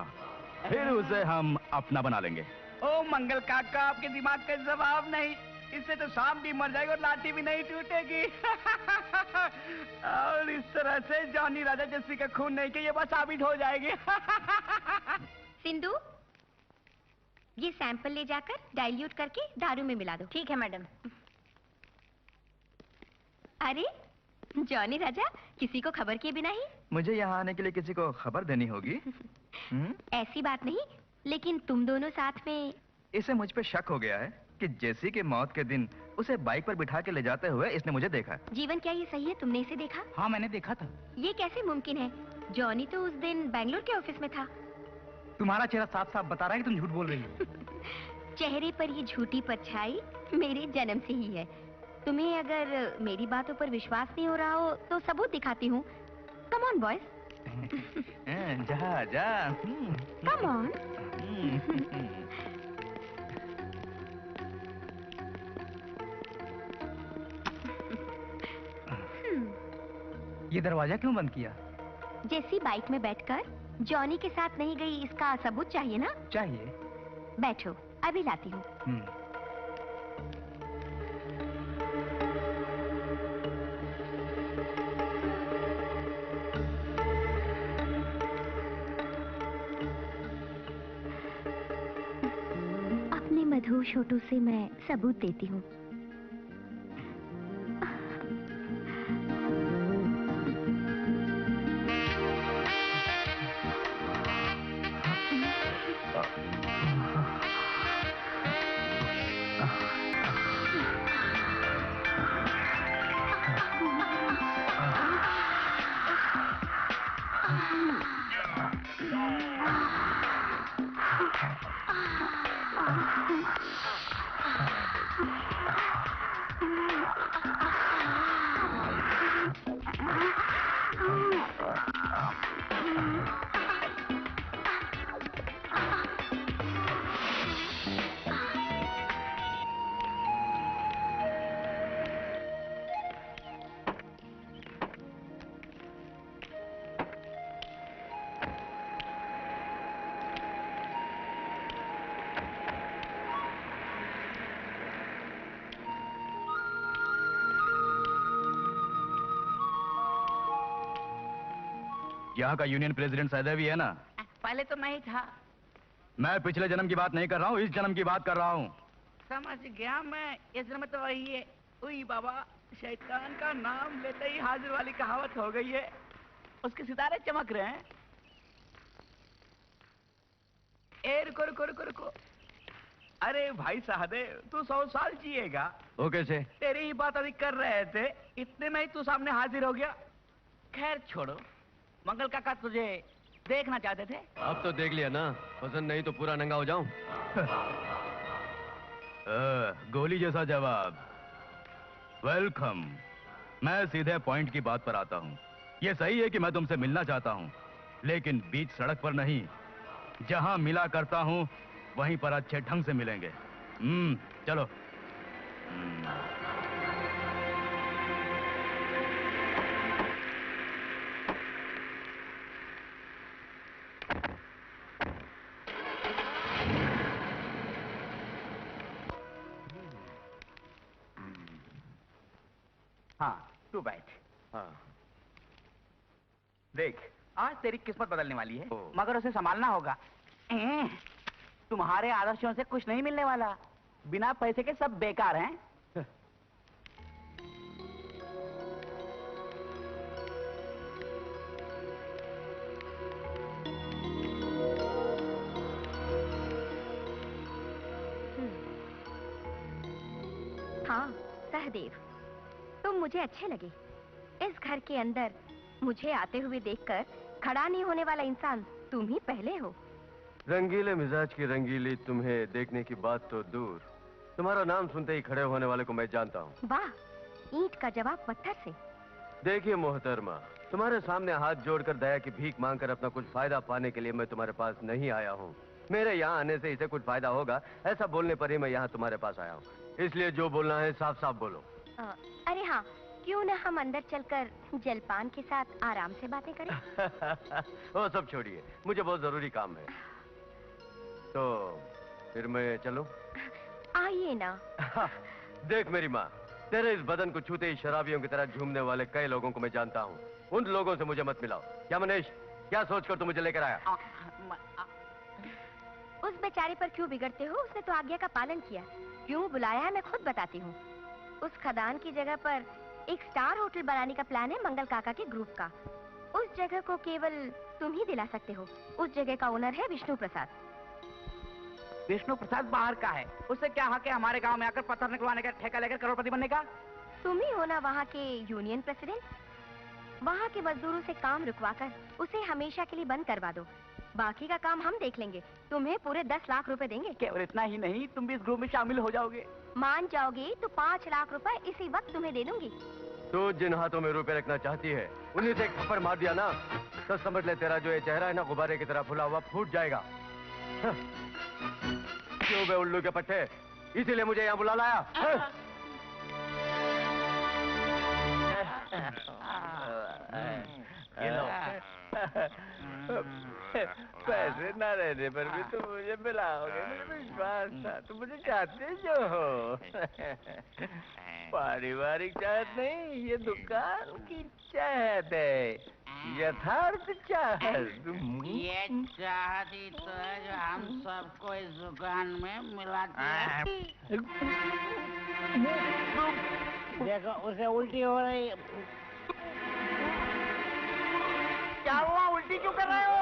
फिर उसे हम अपना बना लेंगे। ओ मंगल काका, आपके दिमाग का जवाब नहीं, इससे तो सांप भी मर जाएगा और लाठी भी नहीं टूटेगी। और इस तरह से जॉनी राजा जस्सी का खून नहीं कि ये बात साबित हो जाएगी। सिंधु, ये सैंपल ले जाकर डाइल्यूट करके दारू में मिला दो। ठीक है मैडम। अरे जॉनी राजा, किसी को खबर किए बिना ही? मुझे यहाँ आने के लिए किसी को खबर देनी होगी। ऐसी बात नहीं, लेकिन तुम दोनों साथ में। इसे मुझ पे शक हो गया है कि जेसी के मौत के दिन उसे बाइक पर बिठा के ले जाते हुए इसने मुझे देखा। जीवन, क्या ये सही है? तुमने इसे देखा? हाँ, मैंने देखा था। ये कैसे मुमकिन है? जॉनी तो उस दिन बेंगलोर के ऑफिस में था। तुम्हारा चेहरा साफ साफ बता रहा है कि तुम झूठ बोल रही हो। चेहरे पर ये झूठी परछाई मेरे जन्म से ही है। तुम्हें अगर मेरी बातों पर विश्वास नहीं हो रहा हो तो सबूत दिखाती हूँ। Come on boys. जा जा। Come on. ये दरवाजा क्यों बंद किया? जेसी बाइक में बैठकर जॉनी के साथ नहीं गई, इसका सबूत चाहिए ना? चाहिए। बैठो, अभी लाती हूँ। अपने मधुर होठों से मैं सबूत देती हूँ। यहाँ का यूनियन प्रेसिडेंट सहदेव ही है ना? पहले तो नहीं था। मैं पिछले जन्म की बात नहीं कर रहा हूँ, इस जन्म की बात कर रहा हूँ। समझ गया मैं, इस जन्म तो वही है। उई बाबा, शैतान का नाम लेते ही हाजिर वाली कहावत हो गई है। उसके सितारे चमक रहे हैं। ए रुको रुको रुको रुको। अरे भाई सहदेव, तू 100 साल जिएगा। वो कैसे? तेरी ही बात अभी कर रहे थे, इतने में ही तू सामने हाजिर हो गया। खैर छोड़ो, मंगल काका तुझे देखना चाहते थे। अब तो देख लिया ना, पसंद नहीं तो पूरा नंगा हो जाऊं। गोली जैसा जवाब। वेलकम। मैं सीधे पॉइंट की बात पर आता हूँ। ये सही है कि मैं तुमसे मिलना चाहता हूँ, लेकिन बीच सड़क पर नहीं। जहाँ मिला करता हूँ वहीं पर अच्छे ढंग से मिलेंगे। चलो। हाँ, तू बैठ। हाँ। देख, आज तेरी किस्मत बदलने वाली है, मगर उसे संभालना होगा। तुम्हारे आदर्शों से कुछ नहीं मिलने वाला। बिना पैसे के सब बेकार हैं। हाँ सहदेव, तुम मुझे अच्छे लगे। इस घर के अंदर मुझे आते हुए देखकर खड़ा नहीं होने वाला इंसान तुम ही पहले हो। रंगीले मिजाज की रंगीली तुम्हें देखने की बात तो दूर, तुम्हारा नाम सुनते ही खड़े होने वाले को मैं जानता हूँ। वाह, ईंट का जवाब पत्थर से। देखिए मोहतरमा, तुम्हारे सामने हाथ जोड़कर दया की भीख मांगकर अपना कुछ फायदा पाने के लिए मैं तुम्हारे पास नहीं आया हूँ। मेरे यहाँ आने से इसे कुछ फायदा होगा ऐसा बोलने पर ही मैं यहाँ तुम्हारे पास आया हूँ। इसलिए जो बोलना है साफ साफ बोलो। अरे हाँ, क्यों ना हम अंदर चलकर जलपान के साथ आराम से बातें करें। वो सब छोड़िए, मुझे बहुत जरूरी काम है। तो फिर मैं चलूं? आइए ना। देख मेरी माँ, तेरे इस बदन को छूते ही शराबियों की तरह झूमने वाले कई लोगों को मैं जानता हूँ। उन लोगों से मुझे मत मिलाओ। क्या मनीष, क्या सोचकर तू मुझे लेकर आया? उस बेचारे पर क्यों बिगड़ते हो? उसने तो आज्ञा का पालन किया। क्यों बुलाया है मैं खुद बताती हूँ। उस खदान की जगह पर एक स्टार होटल बनाने का प्लान है मंगल काका के ग्रुप का। उस जगह को केवल तुम ही दिला सकते हो। उस जगह का ओनर है विष्णु प्रसाद। विष्णु प्रसाद बाहर का है, उससे क्या हक है हमारे गांव में आकर पत्थर निकलवाने का, ठेका लेकर करोड़पति बनने का? तुम ही हो ना वहाँ के यूनियन प्रेसिडेंट। वहाँ के मजदूरों से काम रुकवाकर उसे हमेशा के लिए बंद करवा दो। बाकी का काम हम देख लेंगे। तुम्हें पूरे 10 लाख रुपए देंगे। केवल इतना ही नहीं, तुम भी इस ग्रुप में शामिल हो जाओगे। मान जाओगे तो 5 लाख रुपए इसी वक्त तुम्हें दे दूंगी। तू जिन हाथों में रुपए रखना चाहती है उन्हीं से एक थप्पड़ मार दिया ना तो समझ ले तेरा जो ये चेहरा है ना गुब्बारे की तरह फुला हुआ फूट जाएगा। क्यों बे उल्लू के पट्टे, इसीलिए मुझे यहाँ बुला लाया। पैसे ना रहने पर भी तुम मुझे मिलाओगे, मुझे विश्वास था। तुम मुझे चाहते जो हो। पारिवारिक चाहत नहीं, ये दुकान की चाहत है, यथार्थ चाहत। ये चाहत ही तो है जो हम सबको इस दुकान में मिलाती है। देखो उसे उल्टी हो रही। क्या हुआ, उल्टी क्यों कर रहे हो?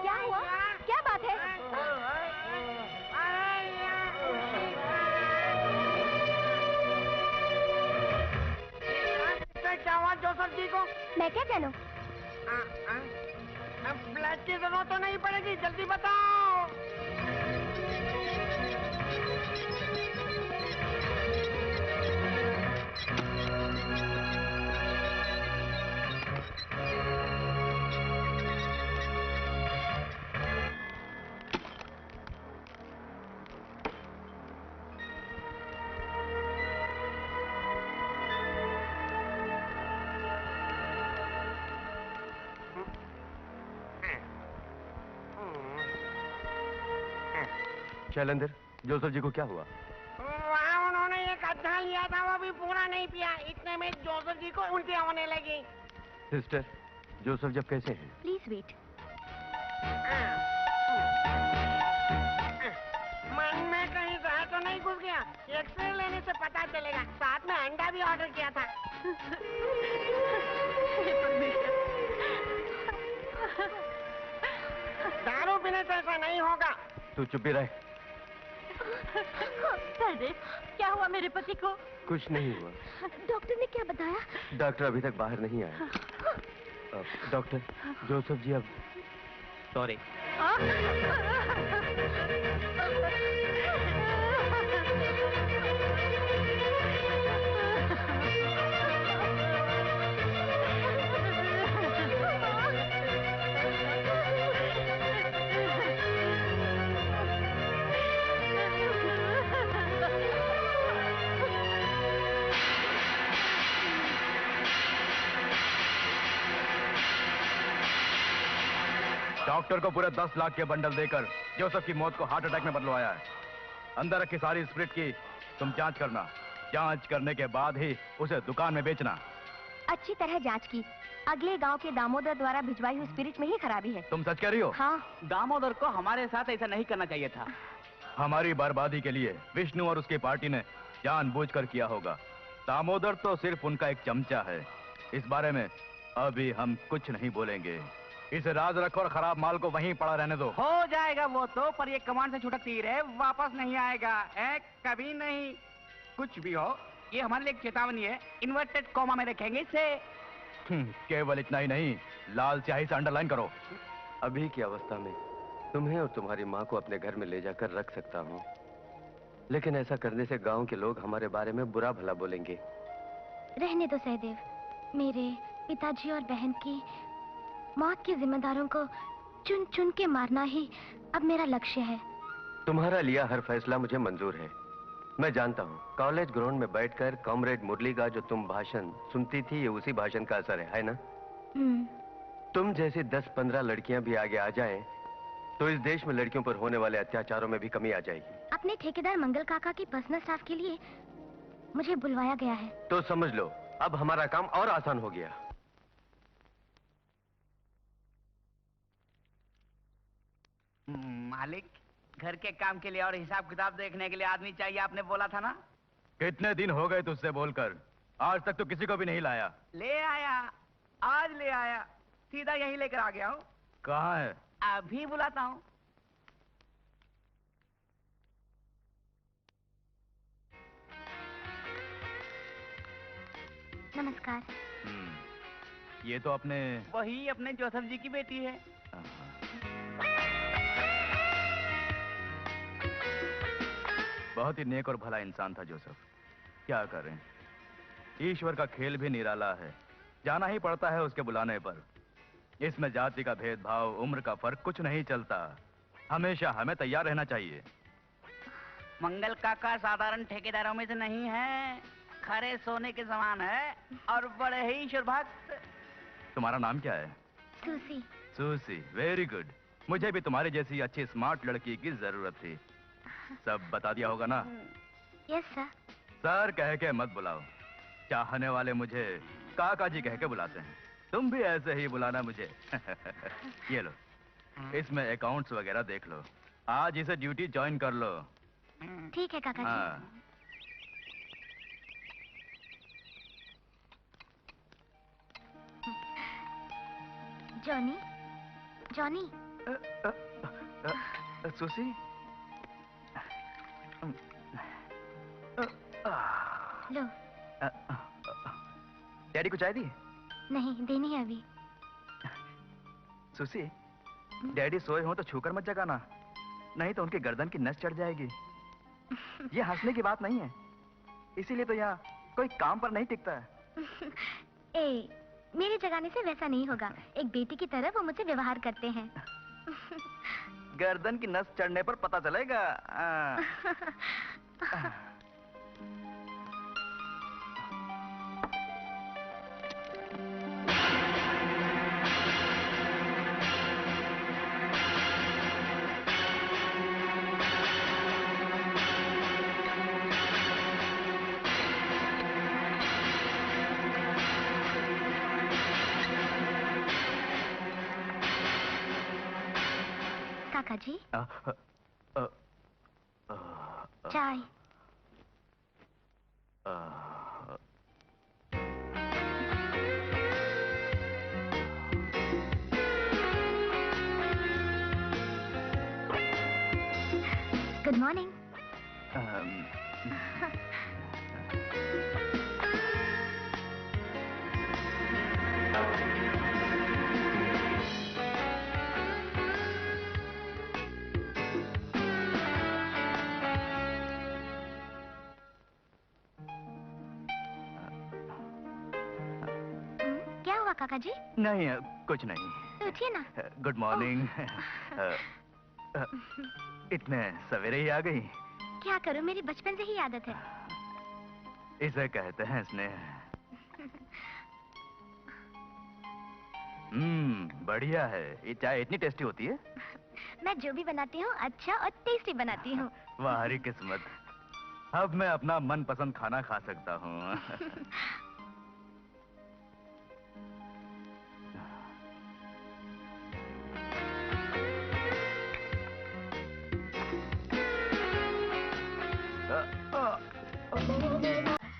क्या हुआ? क्या बात है? क्या हुआ जोसेफ जी को? मैं क्या जानूं? ब्लड की जरूरत तो नहीं पड़ेगी, जल्दी बताओ। शैलेंद्र, जोसेफ जी को क्या हुआ? वहाँ उन्होंने एक अद्धा लिया था, वो भी पूरा नहीं पिया। इतने में जोसेफ जी को उल्टी होने लगी। सिस्टर, जोसेफ जब कैसे हैं? Please wait. मन में कहीं जहर तो नहीं घुस गया? एक्सरे लेने से पता चलेगा। साथ में अंडा भी ऑर्डर किया था। दारू पीने से ऐसा नहीं होगा। तू चुप ही रहे। क्या हुआ मेरे पति को? कुछ नहीं हुआ। डॉक्टर ने क्या बताया? डॉक्टर अभी तक बाहर नहीं आया। डॉक्टर, जोसेफ जी अब सॉरी। डॉक्टर को पूरे 10 लाख के बंडल देकर जोसेफ की मौत को हार्ट अटैक में बदलवाया है। अंदर रखी सारी स्प्रिट की तुम जांच करना। जांच करने के बाद ही उसे दुकान में बेचना। अच्छी तरह जांच की। अगले गांव के दामोदर द्वारा भिजवाई हुई स्पिरिट में ही खराबी है। तुम सच कह रही हो? हाँ। दामोदर को हमारे साथ ऐसा नहीं करना चाहिए था। हमारी बर्बादी के लिए विष्णु और उसकी पार्टी ने जानबूझकर किया होगा। दामोदर तो सिर्फ उनका एक चमचा है। इस बारे में अभी हम कुछ नहीं बोलेंगे। इसे राज रखो और खराब माल को वहीं पड़ा रहने दो। हो जाएगा वो तो, पर ये कमान से छुटक तीर है, वापस नहीं आएगा। कभी नहीं। कुछ भी हो, ये हमारे लिए एक चेतावनी है। इन्वर्टेड कॉमा में रखेंगे इसे। केवल इतना ही नहीं, लाल स्याही से अंडरलाइन करो। अभी की अवस्था में तुम्हें और तुम्हारी माँ को अपने घर में ले जाकर रख सकता हूँ, लेकिन ऐसा करने से गांव के लोग हमारे बारे में बुरा भला बोलेंगे। रहने दो सहदेव। मेरे पिताजी और बहन की मौत के जिम्मेदारों को चुन चुन के मारना ही अब मेरा लक्ष्य है। तुम्हारा लिया हर फैसला मुझे मंजूर है। मैं जानता हूँ, कॉलेज ग्राउंड में बैठकर कॉमरेड मुरली का जो तुम भाषण सुनती थी, ये उसी भाषण का असर है ना? तुम जैसी 10-15 लड़कियां भी आगे आ जाएं, तो इस देश में लड़कियों पर होने वाले अत्याचारों में भी कमी आ जाएगी। अपने ठेकेदार मंगल काका की पर्सनल स्टाफ के लिए मुझे बुलवाया गया है। तो समझ लो, अब हमारा काम और आसान हो गया। मालिक, घर के काम के लिए और हिसाब किताब देखने के लिए आदमी चाहिए, आपने बोला था ना? कितने दिन हो गए तुझसे बोलकर? आज तक तो किसी को भी नहीं लाया। ले आया, आज ले आया, सीधा यहीं लेकर आ गया हूँ। कहाँ है? अभी बुलाता हूँ। नमस्कार। ये तो अपने वही अपने जोसेफ जी की बेटी है। बहुत ही नेक और भला इंसान था जोसेफ। क्या करें, ईश्वर का खेल भी निराला है। जाना ही पड़ता है उसके बुलाने पर। इसमें जाति का भेदभाव, उम्र का फर्क कुछ नहीं चलता। हमेशा हमें तैयार रहना चाहिए। मंगल काका साधारण ठेकेदारों में से नहीं है, खरे सोने के समान है और बड़े ही ईश्वर भक्त। तुम्हारा नाम क्या है? सूसी। Susie, very good. मुझे भी तुम्हारी जैसी अच्छी स्मार्ट लड़की की जरूरत थी। सब बता दिया होगा ना? Yes sir. सर कह के मत बुलाओ। चाहने वाले मुझे काका जी कह के बुलाते हैं। तुम भी ऐसे ही बुलाना मुझे। ये लो, इसमें अकाउंट्स वगैरह देख लो। आज इसे ड्यूटी ज्वाइन कर लो। ठीक है काका जी। Johnny, Johnny. सुसी, लो। डैडी को चाय दी? नहीं, देनी है अभी। सुसी, डैडी सोए हो तो छूकर मत जगाना, नहीं तो उनकी गर्दन की नस चढ़ जाएगी। ये हंसने की बात नहीं है, इसीलिए तो यहाँ कोई काम पर नहीं टिकता है। मेरे जगाने से वैसा नहीं होगा। एक बेटी की तरह वो मुझसे व्यवहार करते हैं। गर्दन की नस चढ़ने पर पता चलेगा। काका जी, चाय। Good morning. काका जी? नहीं, कुछ नहीं। तो उठिए ना। Good morning. इतने सवेरे ही आ गई? क्या करूं, मेरी बचपन से ही आदत है। इसे कहते हैं स्नेह। बढ़िया है। ये चाय इतनी टेस्टी होती है? मैं जो भी बनाती हूँ अच्छा और टेस्टी बनाती हूँ। वाह किस्मत, अब मैं अपना मनपसंद खाना खा सकता हूँ।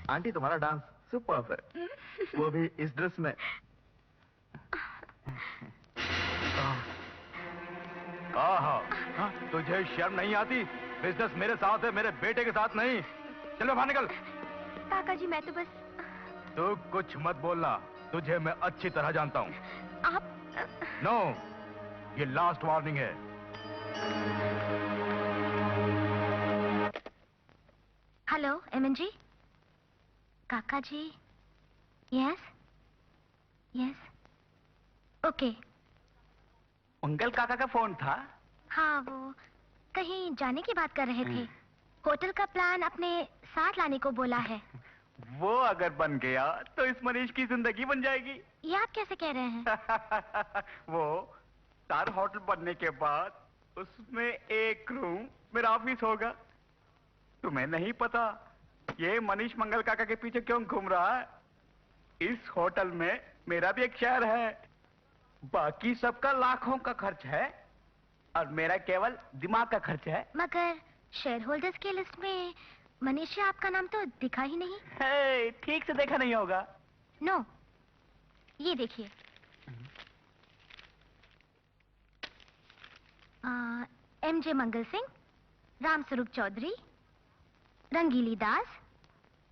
आंटी तुम्हारा डांस सुपर्ब है, वो भी इस ड्रेस में। हाँ, तुझे शर्म नहीं आती? बिजनेस मेरे साथ है, मेरे बेटे के साथ नहीं। चलो बाहर निकल। काका जी मैं तो बस। तू कुछ मत बोलना, तुझे मैं अच्छी तरह जानता हूँ। आप नो, ये लास्ट वार्निंग है। Hello MN ji. काका जी। Yes yes okay. मंगल काका का फोन था? हाँ, वो कहीं जाने की बात कर रहे थे। होटल का प्लान अपने साथ लाने को बोला है। वो अगर बन गया तो इस मनीष की जिंदगी बन जाएगी। ये आप कैसे कह रहे हैं? वो स्टार होटल बनने के बाद उसमें एक रूम मेरा ऑफिस होगा। तुम्हें नहीं पता ये मनीष मंगल काका के पीछे क्यों घूम रहा है? इस होटल में मेरा भी एक शेयर है। बाकी सबका लाखों का खर्च है और मेरा केवल दिमाग का खर्च है। मगर शेयर होल्डर्स की लिस्ट में मनीष जी आपका नाम तो दिखा ही नहीं। ठीक से देखा नहीं होगा। नो, ये देखिए। MJ Mangal Singh, Ram Swaroop Chaudhary, Rangeeli Das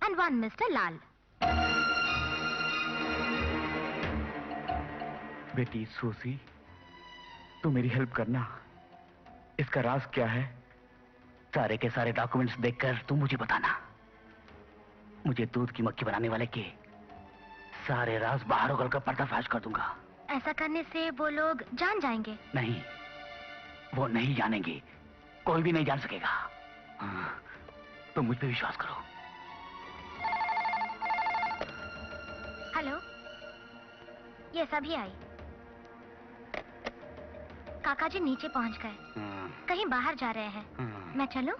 and one mister लाल। बेटी सूसी, तू मेरी हेल्प करना। इसका राज क्या है? सारे के सारे डॉक्यूमेंट्स देखकर तू मुझे बताना। मुझे दूध की मक्खी बनाने वाले के सारे राज बाहर उगल कर पर्दाफाश कर दूंगा। ऐसा करने से वो लोग जान जाएंगे। नहीं, वो नहीं जानेंगे। कोई भी नहीं जान सकेगा। तुम मुझ पे विश्वास करो। हेलो, ये सभी आई। काका जी नीचे पहुंच गए, कहीं बाहर जा रहे हैं। मैं चलूं?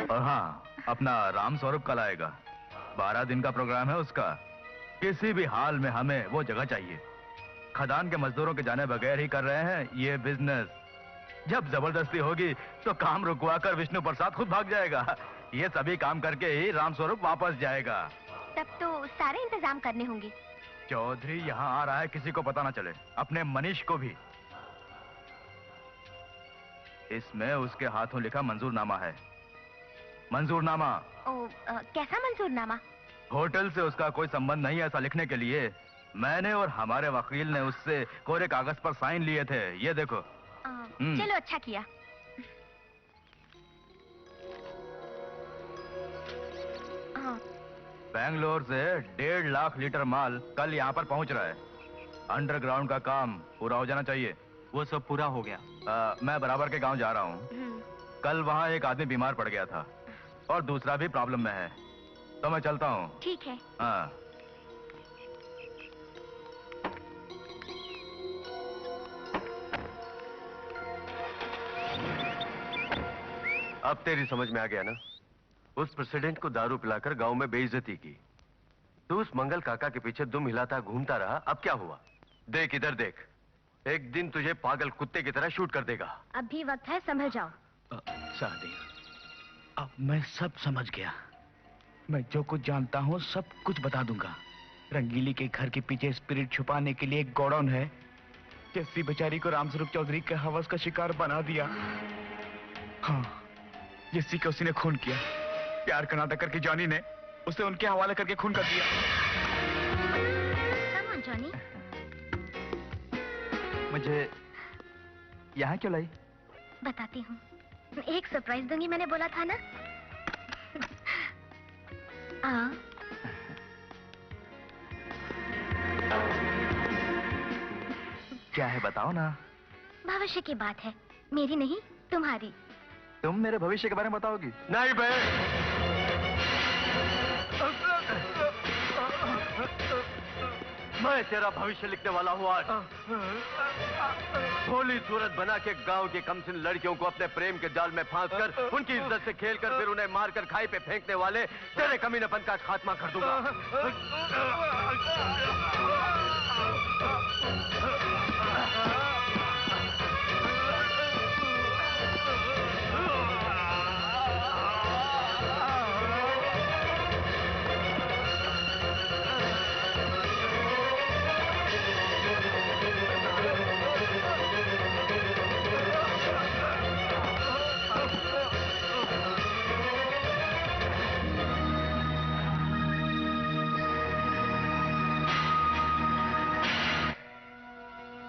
और हाँ, अपना राम स्वरूप कल आएगा। 12 दिन का प्रोग्राम है उसका। किसी भी हाल में हमें वो जगह चाहिए। खदान के मजदूरों के जाने बगैर ही कर रहे हैं ये बिजनेस। जब जबरदस्ती होगी तो काम रुकवा कर विष्णु प्रसाद खुद भाग जाएगा। ये सभी काम करके ही राम स्वरूप वापस जाएगा। तब तो सारे इंतजाम करने होंगे। चौधरी यहाँ आ रहा है, किसी को पता ना चले, अपने मनीष को भी। इसमें उसके हाथों लिखा मंजूरनामा है। मंजूरनामा। कैसा मंजूरनामा? होटल से उसका कोई संबंध नहीं है ऐसा लिखने के लिए मैंने और हमारे वकील ने उससे कोरे कागज पर साइन लिए थे। ये देखो। चलो अच्छा किया। बेंगलोर से 1.5 लाख लीटर माल कल यहाँ पर पहुँच रहा है। अंडरग्राउंड का काम पूरा हो जाना चाहिए। वो सब पूरा हो गया। मैं बराबर के गांव जा रहा हूँ। कल वहाँ एक आदमी बीमार पड़ गया था और दूसरा भी प्रॉब्लम में है, तो मैं चलता हूँ। ठीक है। हाँ। अब तेरी समझ में आ गया ना? उस प्रेसिडेंट को दारू पिलाकर गांव में बेइज्जती की। तू उस मंगल काका के पीछे दुम हिलाता घूमता रहा। अब क्या हुआ? देख इधर देख, एक दिन तुझे पागल कुत्ते की तरह शूट कर देगा। अब भी वक्त है, संभल जाओ। सहदेव, अब मैं सब समझ गया। मैं जो कुछ जानता हूँ सब कुछ बता दूंगा। रंगीली के घर के पीछे स्पिरिट छुपाने के लिए एक गोडाउन है। जैसी बेचारी को रामस्वरूप चौधरी के हवस का शिकार बना दिया। हाँ, जैसी को उसी ने खून किया। प्यार का नाटक करके जॉनी ने उसे उनके हवाले करके खून कर दिया। Come on Johnny. मुझे यहाँ क्यों लाई? बताती हूँ। एक सरप्राइज दूंगी, मैंने बोला था ना। क्या है बताओ ना। भविष्य की बात है, मेरी नहीं तुम्हारी। तुम मेरे भविष्य के बारे में बताओगी? नहीं बे, मैं तेरा भविष्य लिखने वाला हूँ आज। भोली सूरत बना के गांव के कमसिन लड़कियों को अपने प्रेम के जाल में फांस कर उनकी इज्जत से खेलकर फिर उन्हें मारकर खाई पे फेंकने वाले तेरे कमीनेपन का खात्मा कर दूंगा।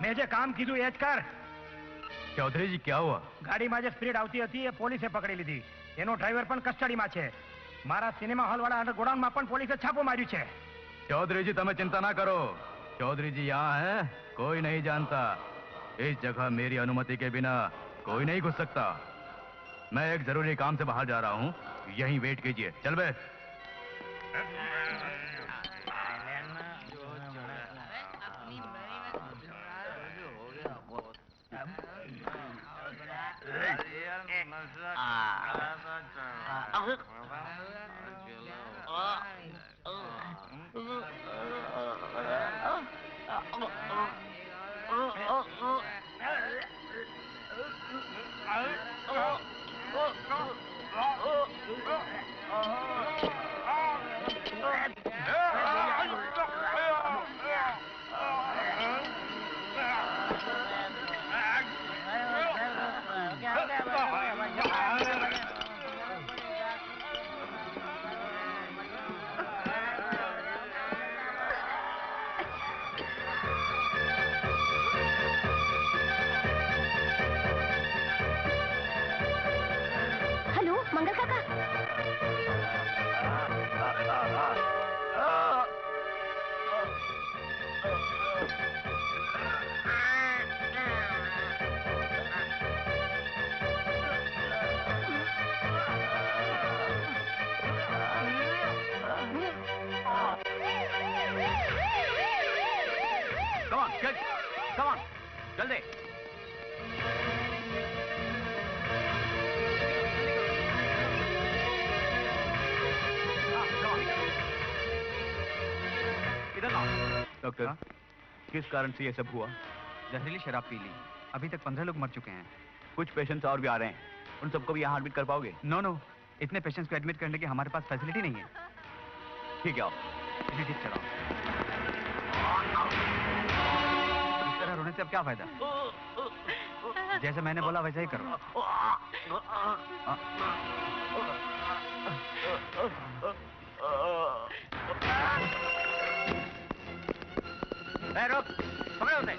મેં જે કામ કીધું એ જ કર. ચૌધરીજી क्या हुआ? ગાડીમાં જે સ્પીડ આવતી હતી એ પોલીસે પકડી લીધી. એનો ડ્રાઈવર પણ કસ્ટડીમાં છે. મારા સિનેમા હોલ વાળા ગોડાઉનમાં પણ પોલીસે છાપો માર્યું છે. चौधरी जी તમે चिंता ना करो. चौधरी जी यहाँ है, कोई नहीं जानता. इस जगह मेरी अनुमति के बिना कोई नहीं घुस सकता. मैं एक जरूरी काम से बाहर जा रहा हूँ, यहीं वेट कीजिए. चल बे. Come on, जल्दी. इधर आओ. डॉक्टर, किस कारण से ये सब हुआ? जहरीली शराब पी ली. अभी तक 15 लोग मर चुके हैं. कुछ पेशेंट्स और भी आ रहे हैं. उन सबको भी यहाँ एडमिट कर पाओगे? नो नो, इतने पेशेंट्स को एडमिट करने की हमारे पास फैसिलिटी नहीं है. ठीक है, आओ. इन्हें ठीक चलाओ. इस तरह रोने से अब क्या फायदा? जैसे मैंने बोला वैसा ही करो. रुक, पकड़ो उसे.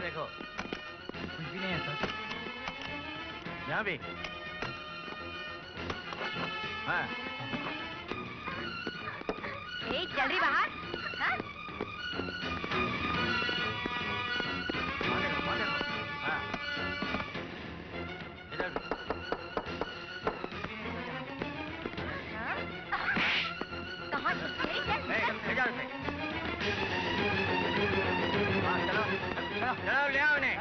देखो, कुछ भी नहीं है सर. यहाँ भी. हाँ. चल रही बाहर. हाँ? हाँ. इधर. कहाँ छुपी है? ले जाओ उसे. हाँ, चलो, चलो ले आओ उन्हें.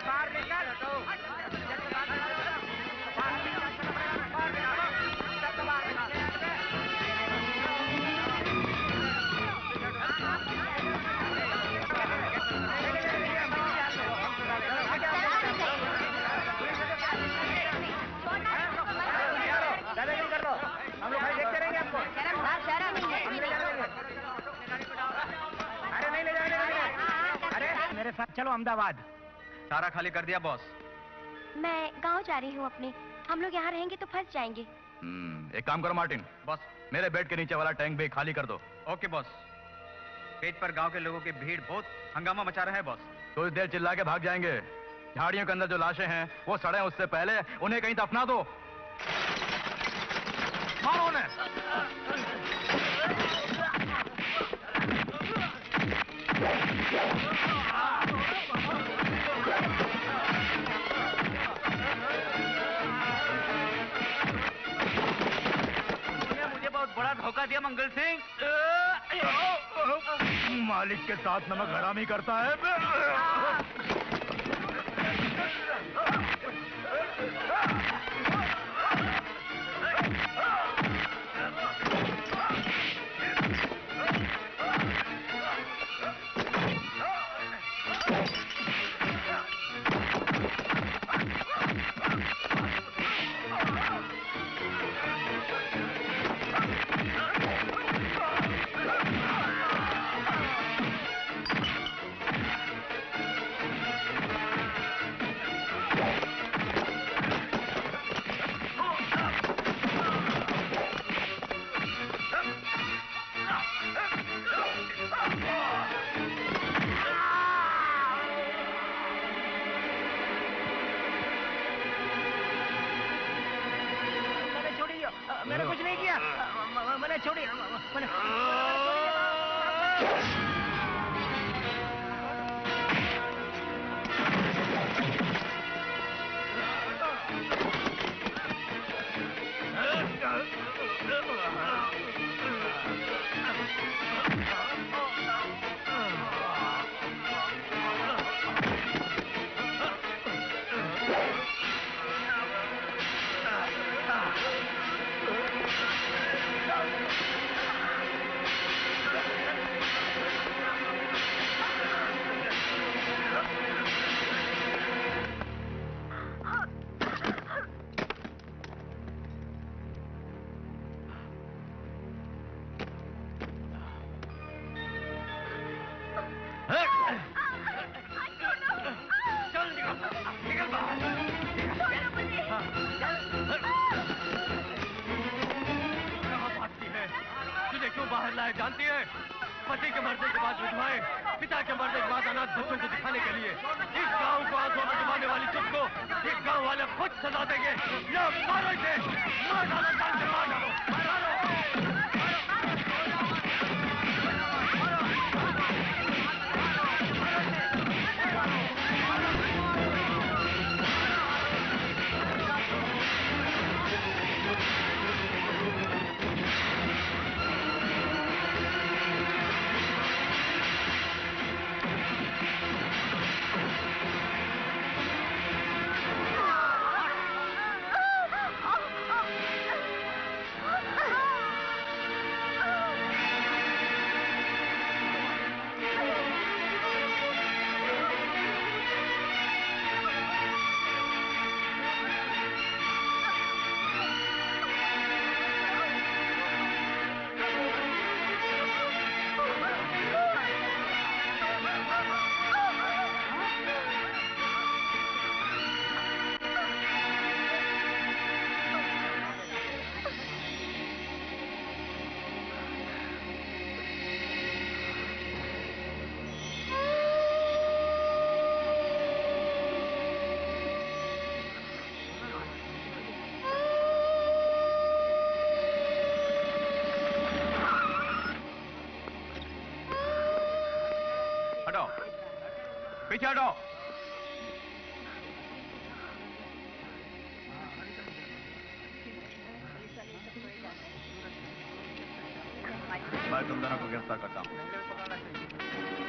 बाहर निकल. हम लोग खाली देखते रहेंगे आपको. अरे नहीं ले जाने. अरे मेरे साथ चलो अहमदाबाद. सारा खाली कर दिया बॉस. मैं गांव जा रही हूँ अपने. हम लोग यहाँ रहेंगे तो फंस जाएंगे. एक काम करो मार्टिन, बॉस. मेरे बेड के नीचे वाला टैंक भी खाली कर दो. Okay boss. पेट पर गांव के लोगों की भीड़ बहुत हंगामा मचा रहे हैं बॉस. कुछ देर चिल्ला के भाग जाएंगे. झाड़ियों के अंदर जो लाशें हैं वो सड़े, उससे पहले उन्हें कहीं दफना दो. मारो उन्हें. मुझे बहुत बड़ा धोखा दिया मंगल सिंह. मालिक के साथ नमक हरामी करता है. छोड़िए जानती है, पति के मरने के बाद विधवाएं, पिता के मरने के बाद अनाथ बच्चों को दिखाने के लिए इस गांव को आंसुओं में डुबाने वाली तुझको इस गांव वाले खुद सजा देंगे। या मारो इसे, मार डालो, जान से मार डालो, मार डालो। पीछे हटो। मैं तुम दोनों को गिरफ्तार करता हूँ।